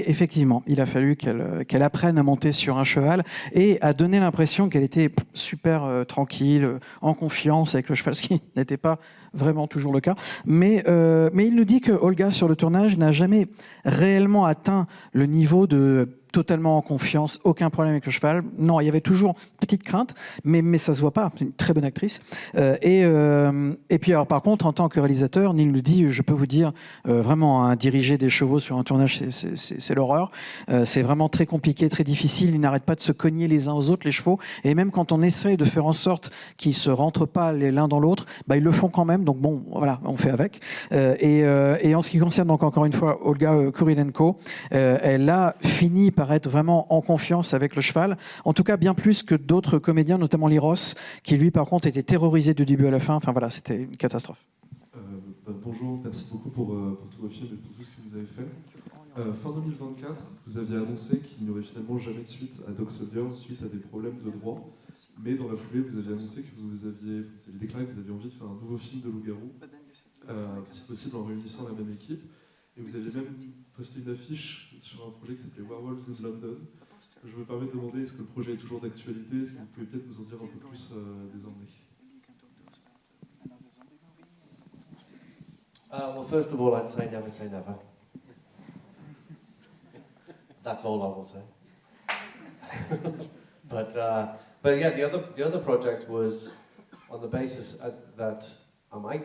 effectivement, il a fallu qu'elle apprenne à monter sur un cheval et à donner l'impression qu'elle était super tranquille, en confiance avec le cheval, ce qui n'était pas vraiment toujours le cas. Mais il nous dit que Olga sur le tournage n'a jamais réellement atteint le niveau de totalement en confiance, aucun problème avec le cheval. Non, il y avait toujours petite crainte, mais ça se voit pas. C'est une très bonne actrice. Et puis alors par contre, en tant que réalisateur, Neil nous dit, je peux vous dire, vraiment, diriger des chevaux sur un tournage, c'est l'horreur. C'est vraiment très compliqué, très difficile. Ils n'arrêtent pas de se cogner les uns aux autres, les chevaux. Et même quand on essaie de faire en sorte qu'ils se rentrent pas l'un dans l'autre, ils le font quand même. Donc bon, voilà, on fait avec. Et en ce qui concerne donc encore une fois Olga Kurilenko, elle a fini par être vraiment en confiance avec le cheval, en tout cas bien plus que d'autres comédiens, notamment Lee Ross, qui lui par contre était terrorisé du début à la fin. Enfin voilà, c'était une catastrophe. Bonjour, merci beaucoup pour tous vos films et pour tout ce que vous avez fait. Fin 2024, vous aviez annoncé qu'il n'y aurait finalement jamais de suite à Dog Soldiers suite à des problèmes de droit, mais dans la foulée, vous aviez annoncé que vous aviez déclaré que vous aviez envie de faire un nouveau film de loup-garou, si possible en réunissant la même équipe. Et vous aviez même posté une affiche sur un projet qui s'appelait Werewolves in London. Je me permets de demander, est-ce que le projet est toujours d'actualité? Est-ce que vous pouvez peut-être nous en dire un peu plus désormais? Well, first of all, I'd say never. That's all I will say. But yeah, the other project was on the basis that I might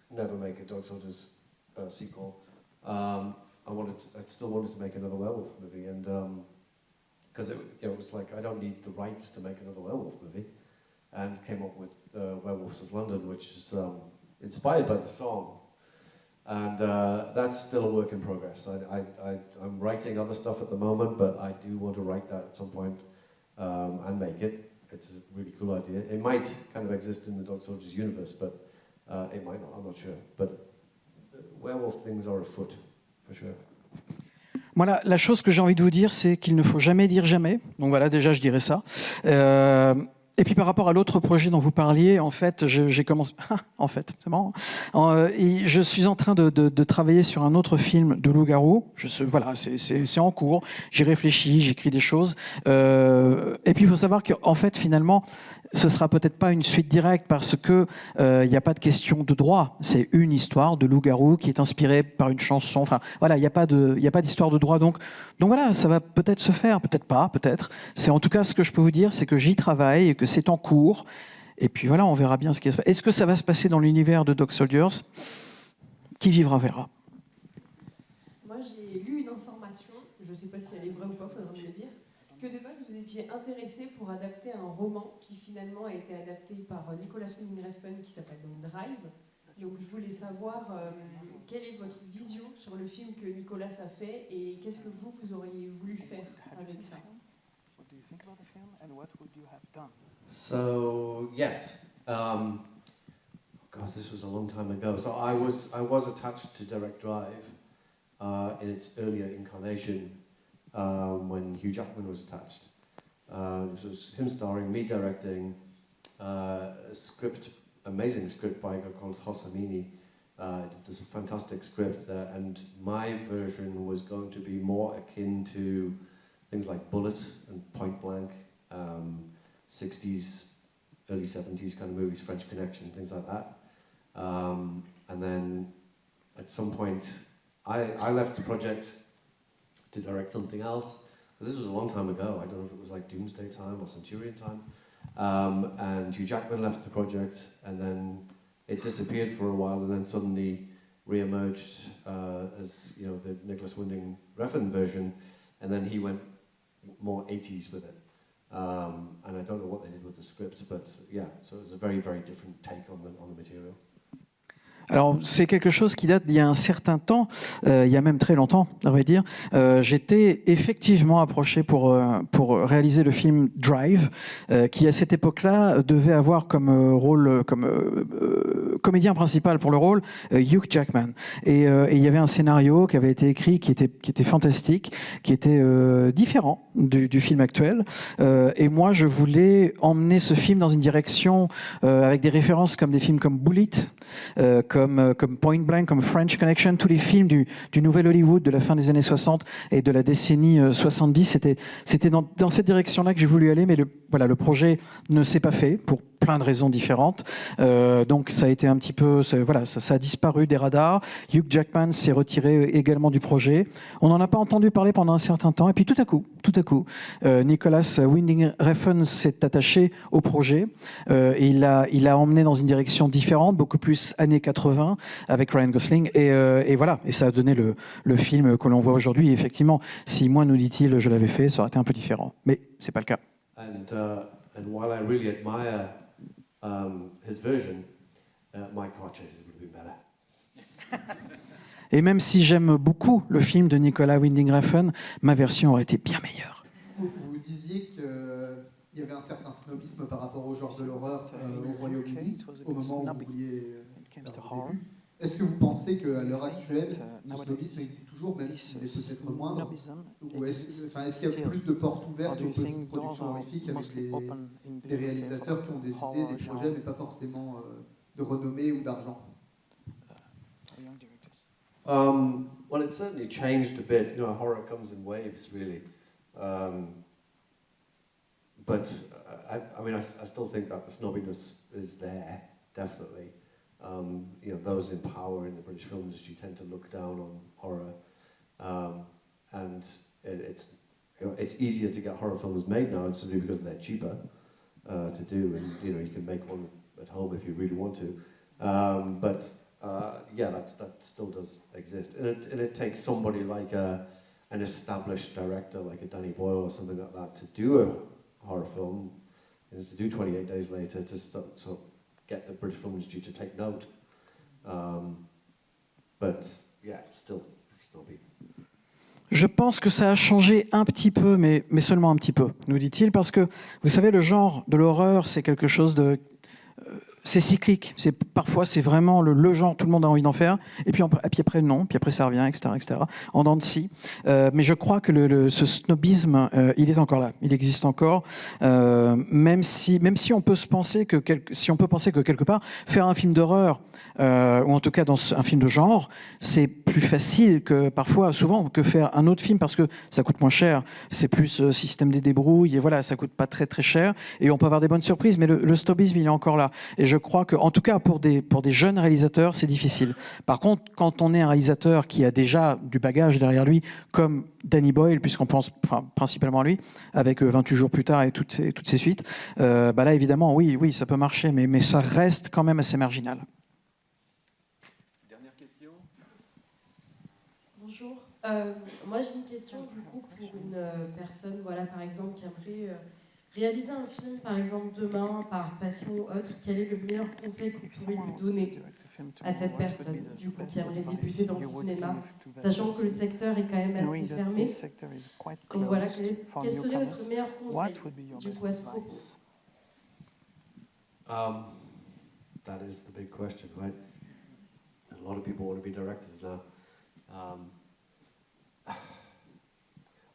never make a Dog Soldiers sequel. I still wanted to make another werewolf movie, and because it was like I don't need the rights to make another werewolf movie, and came up with Werewolves of London, which is inspired by the song. And that's still a work in progress. I'm writing other stuff at the moment, but I do want to write that at some point and make it. It's a really cool idea. It might kind of exist in the Dog Soldiers universe, but it might not, I'm not sure. But werewolf things are afoot, for sure. Voilà, la chose que j'ai envie de vous dire, c'est qu'il ne faut jamais dire jamais. Donc voilà, déjà, je dirais ça. Et puis par rapport à l'autre projet dont vous parliez, en fait, j'ai commencé... en fait, c'est marrant. Et je suis en train de travailler sur un autre film de loup-garou. Voilà, c'est en cours. J'y réfléchis, j'écris des choses. Et puis il faut savoir qu'en fait, finalement, ce sera peut-être pas une suite directe parce que il n'y a pas de question de droit. C'est une histoire de loup-garou qui est inspirée par une chanson. Enfin, voilà, il n'y a pas d'histoire de droit. Donc voilà, ça va peut-être se faire, peut-être pas, peut-être. C'est en tout cas ce que je peux vous dire, c'est que j'y travaille et que c'est en cours. Et puis voilà, on verra bien ce qui se passe. Est-ce que ça va se passer dans l'univers de Dog Soldiers? Qui vivra verra. Moi, j'ai lu une information, je ne sais pas si elle est vraie ou pas, il faudra me le dire, que de base, vous étiez intéressé pour adapter un roman qui finalement a été adapté par Nicolas Winding Refn qui s'appelle donc Drive. Donc je voulais savoir quelle est votre vision sur le film que Nicolas a fait et qu'est-ce que vous auriez voulu faire avec ça. So yes, God, this was a long time ago. So I was attached to Direct Drive in its earlier incarnation when Hugh Jackman was attached. It was him starring, me directing, a script, amazing script by a guy called Hossamini. It's a fantastic script there, and my version was going to be more akin to things like Bullet and Point Blank. 60s, early 70s kind of movies, French Connection, things like that. And then at some point, I left the project to direct something else, because this was a long time ago. I don't know if it was like Doomsday time or Centurion time. And Hugh Jackman left the project, and then it disappeared for a while, and then suddenly re-emerged as, you know, the Nicolas Winding Refn version, and then he went more 80s with it. And I don't know what they did with the script, but yeah, so it was a very, very different take on the material. Alors, c'est quelque chose qui date d'il y a un certain temps, il y a même très longtemps, à vrai dire. J'étais effectivement approché pour réaliser le film Drive, qui à cette époque-là devait avoir comme rôle, comme comédien principal pour le rôle, Hugh Jackman. Et il y avait un scénario qui avait été écrit, qui était fantastique, qui était différent du film actuel. Et moi, je voulais emmener ce film dans une direction avec des références comme des films comme Bullet, comme Point Blank, comme French Connection, tous les films du nouvel Hollywood de la fin des années 60 et de la décennie 70. C'était dans cette direction-là que j'ai voulu aller, mais le projet ne s'est pas fait pour plein de raisons différentes. Donc ça a été un petit peu, ça a disparu des radars. Hugh Jackman s'est retiré également du projet. On n'en a pas entendu parler pendant un certain temps. Et puis tout à coup, Nicolas Winding Refn s'est attaché au projet. Et il l'a emmené dans une direction différente, beaucoup plus années 80 avec Ryan Gosling. Et voilà, et ça a donné le film que l'on voit aujourd'hui. Effectivement, si moi, nous dit-il, je l'avais fait, ça aurait été un peu différent. Mais c'est pas le cas. And while I really admire his version, my car chases would have been better. Et même si j'aime beaucoup le film de Nicolas Winding Refn, ma version aurait été bien meilleure. Vous disiez qu'il y avait un certain snobisme par rapport au genre de l'horreur au Royaume-Uni, au moment où vous vouliez faire le début. Est-ce que vous pensez qu'à l'heure actuelle, ce snobisme existe toujours, même s'il est peut-être moindre? Ou est-ce qu'il y a plus de portes ouvertes aux petites productions horrifiques avec des réalisateurs qui ont des idées, des projets, mais pas forcément de renommée ou d'argent? Well, it's certainly changed a bit. You know, horror comes in waves, really. But I mean, I still think that the snobbiness is there, definitely. You know, those in power in the British film industry tend to look down on horror, and it's easier to get horror films made now simply because they're cheaper to do, and you know, you can make one at home if you really want to. But yeah, that still does exist, and it takes somebody like an established director like a Danny Boyle or something like that to do a horror film, to do 28 Days Later, to get the British film industry to take note. But yeah, it's still snobby. Je pense que ça a changé un petit peu, mais seulement un petit peu, nous dit-il, parce que, vous savez, le genre de l'horreur, c'est quelque chose de... c'est cyclique. Parfois, c'est vraiment le genre, tout le monde a envie d'en faire, et puis après, non, puis après, ça revient, etc. En dents de scie. Mais je crois que ce snobisme, il est encore là, il existe encore, même si on peut penser que quelque part, faire un film d'horreur, ou en tout cas dans un film de genre, c'est plus facile que parfois, souvent, que faire un autre film parce que ça coûte moins cher. C'est plus système des débrouilles et voilà, ça coûte pas très très cher et on peut avoir des bonnes surprises. Mais le snobisme, il est encore là. Et je crois que, en tout cas, pour des jeunes réalisateurs, c'est difficile. Par contre, quand on est un réalisateur qui a déjà du bagage derrière lui, comme Danny Boyle, puisqu'on pense principalement à lui, avec 28 jours plus tard et toutes ces suites, là, évidemment, oui, ça peut marcher, mais ça reste quand même assez marginal. Bonjour. Moi, j'ai une question du coup pour une personne, voilà, par exemple, qui aimerait réaliser un film, par exemple, demain, par passion ou autre. Quel est le meilleur conseil que vous pourriez lui donner à cette personne, du coup, qui aimerait débuter dans le cinéma, sachant que le secteur est quand même assez fermé. Donc voilà, quel serait votre meilleur conseil, du coup, à ce propos? That is the big question, right? A lot of people want to be directors now.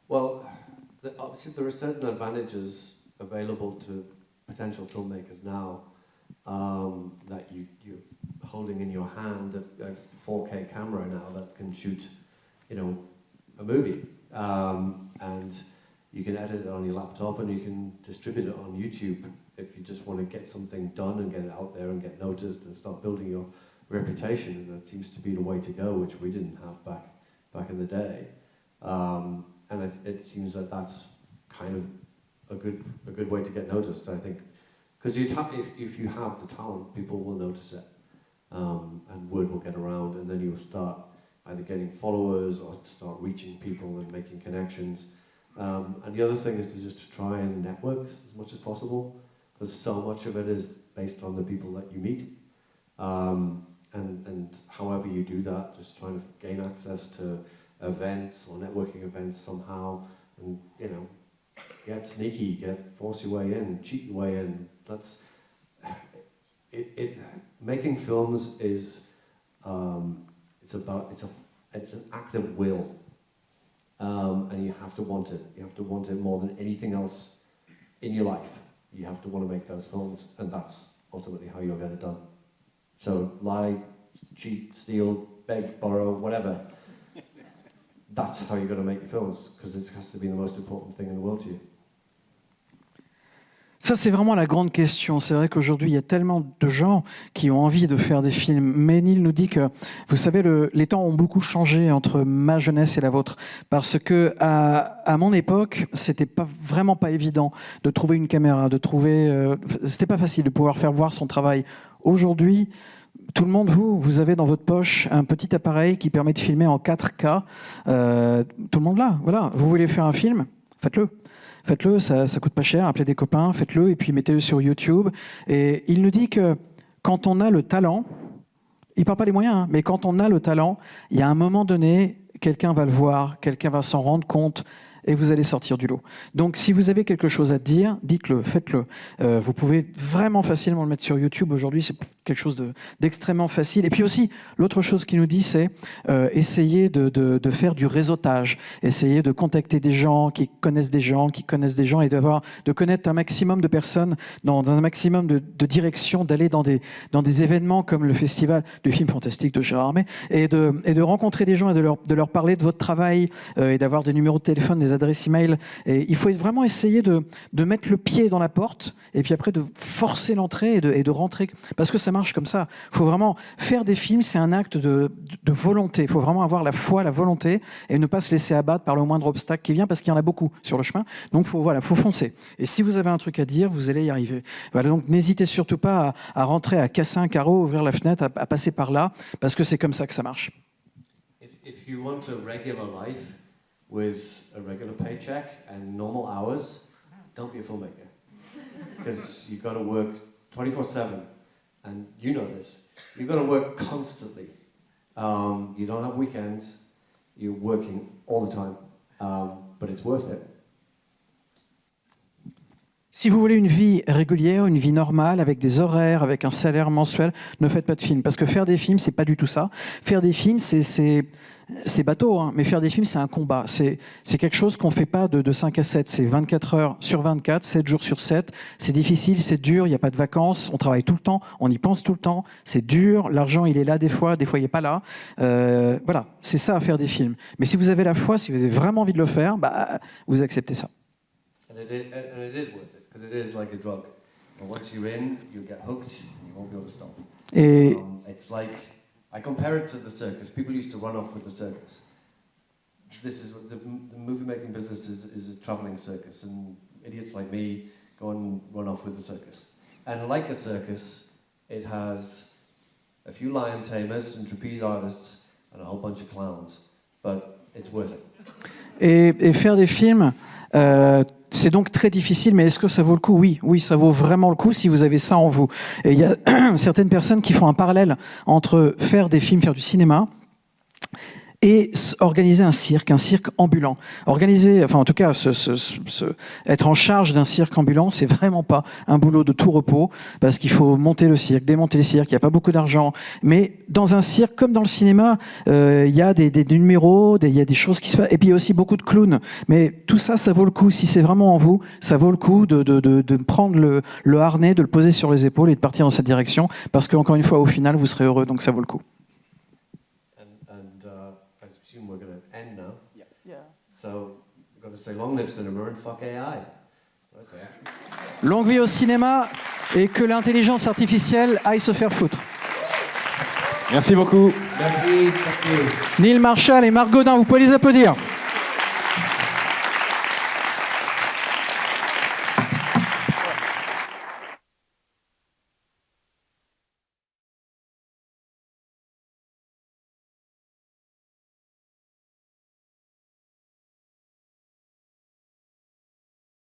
Well, obviously there are certain advantages available to potential filmmakers now that you're holding in your hand a 4K camera now that can shoot, a movie, and you can edit it on your laptop and you can distribute it on YouTube if you just want to get something done and get it out there and get noticed and start building your reputation. And that seems to be the way to go, which we didn't have back in the day. And it seems that that's kind of a good way to get noticed, I think, because if you have the talent, people will notice it, and word will get around, and then you'll start either getting followers or start reaching people and making connections. And the other thing is to just try and network as much as possible, because so much of it is based on the people that you meet, and however you do that, just trying to gain access to events or networking events somehow, and get sneaky, force your way in, cheat your way in. That's it. Making films is it's an act of will, and you have to want it. You have to want it more than anything else in your life. You have to want to make those films, and that's ultimately how you'll get it done. So lie, cheat, steal, beg, borrow, whatever. That's how you're going to make films, because it has to be the most important thing in the world to you. Ça, c'est vraiment la grande question. C'est vrai qu'aujourd'hui, il y a tellement de gens qui ont envie de faire des films. Mais Neil nous dit que, vous savez, les temps ont beaucoup changé entre ma jeunesse et la vôtre. Parce que à mon époque, c'était vraiment pas évident de trouver une caméra, c'était pas facile de pouvoir faire voir son travail. Aujourd'hui, tout le monde, vous avez dans votre poche un petit appareil qui permet de filmer en 4K. Tout le monde là, voilà. Vous voulez faire un film, faites-le. Faites-le, ça coûte pas cher, appelez des copains, faites-le et puis mettez-le sur YouTube. Et il nous dit que quand on a le talent, il parle pas des moyens, mais quand on a le talent, il y a un moment donné, quelqu'un va le voir, quelqu'un va s'en rendre compte et vous allez sortir du lot. Donc si vous avez quelque chose à dire, dites-le, faites-le. Vous pouvez vraiment facilement le mettre sur YouTube. Aujourd'hui, c'est quelque chose d'extrêmement facile. Et puis aussi, l'autre chose qu'il nous dit, c'est essayer de faire du réseautage, essayer de contacter des gens qui connaissent des gens, et de connaître un maximum de personnes dans un maximum de directions, d'aller dans des événements comme le festival du film fantastique de Gérard Armé, et de rencontrer des gens et de leur parler de votre travail, et d'avoir des numéros de téléphone, des adresses email. Et il faut vraiment essayer de mettre le pied dans la porte, et puis après de forcer l'entrée et de rentrer, parce que ça marche comme ça. Il faut vraiment faire des films, c'est un acte de volonté. Il faut vraiment avoir la foi, la volonté, et ne pas se laisser abattre par le moindre obstacle qui vient, parce qu'il y en a beaucoup sur le chemin. Donc faut foncer. Et si vous avez un truc à dire, vous allez y arriver. Voilà, donc n'hésitez surtout pas à rentrer, à casser un carreau, ouvrir la fenêtre, à passer par là, parce que c'est comme ça que ça marche. If you want a regular life with a regular paycheck and normal hours, don't be a filmmaker. Because you've got to work 24/7 and you know this, you've got to work constantly. You don't have weekends, you're working all the time, but it's worth it. Si vous voulez une vie régulière, une vie normale, avec des horaires, avec un salaire mensuel, ne faites pas de films. Parce que faire des films, c'est pas du tout ça. Faire des films, c'est bateau, hein, mais faire des films, c'est un combat. C'est quelque chose qu'on ne fait pas de 5 à 7. C'est 24 heures sur 24, 7 jours sur 7. C'est difficile, c'est dur, il n'y a pas de vacances, on travaille tout le temps, on y pense tout le temps. C'est dur, l'argent, il est là des fois il n'est pas là. Voilà, c'est ça à faire des films. Mais si vous avez la foi, si vous avez vraiment envie de le faire, bah, vous acceptez ça. And it is worth it, because it is like a drug. And once you're in, you'll get hooked, and you won't be able to stop. Et It's like, I compare it to the circus. People used to run off with the circus. This is the movie making business is a traveling circus, and idiots like me go and run off with the circus. And like a circus, it has a few lion tamers, some trapeze artists, and a whole bunch of clowns. But it's worth it. Et faire des films, c'est donc très difficile, mais est-ce que ça vaut le coup ? Oui, ça vaut vraiment le coup si vous avez ça en vous. Et il y a certaines personnes qui font un parallèle entre faire des films, faire du cinéma, et organiser un cirque ambulant. Organiser, enfin en tout cas, être en charge d'un cirque ambulant, c'est vraiment pas un boulot de tout repos, parce qu'il faut monter le cirque, démonter le cirque, il n'y a pas beaucoup d'argent. Mais dans un cirque, comme dans le cinéma, il y a des numéros, il y a des choses qui se passent, et puis il y a aussi beaucoup de clowns. Mais tout ça, ça vaut le coup. Si c'est vraiment en vous, ça vaut le coup de prendre le harnais, de le poser sur les épaules et de partir dans cette direction, parce qu'encore une fois, au final, vous serez heureux, donc ça vaut le coup. We're going to end now. Yeah. So we've got to say long live cinema and fuck AI. So Longue vie au cinéma et que l'intelligence artificielle aille se faire foutre. Merci beaucoup. Merci. Neil Marshall et Marc Godin, vous pouvez les applaudir.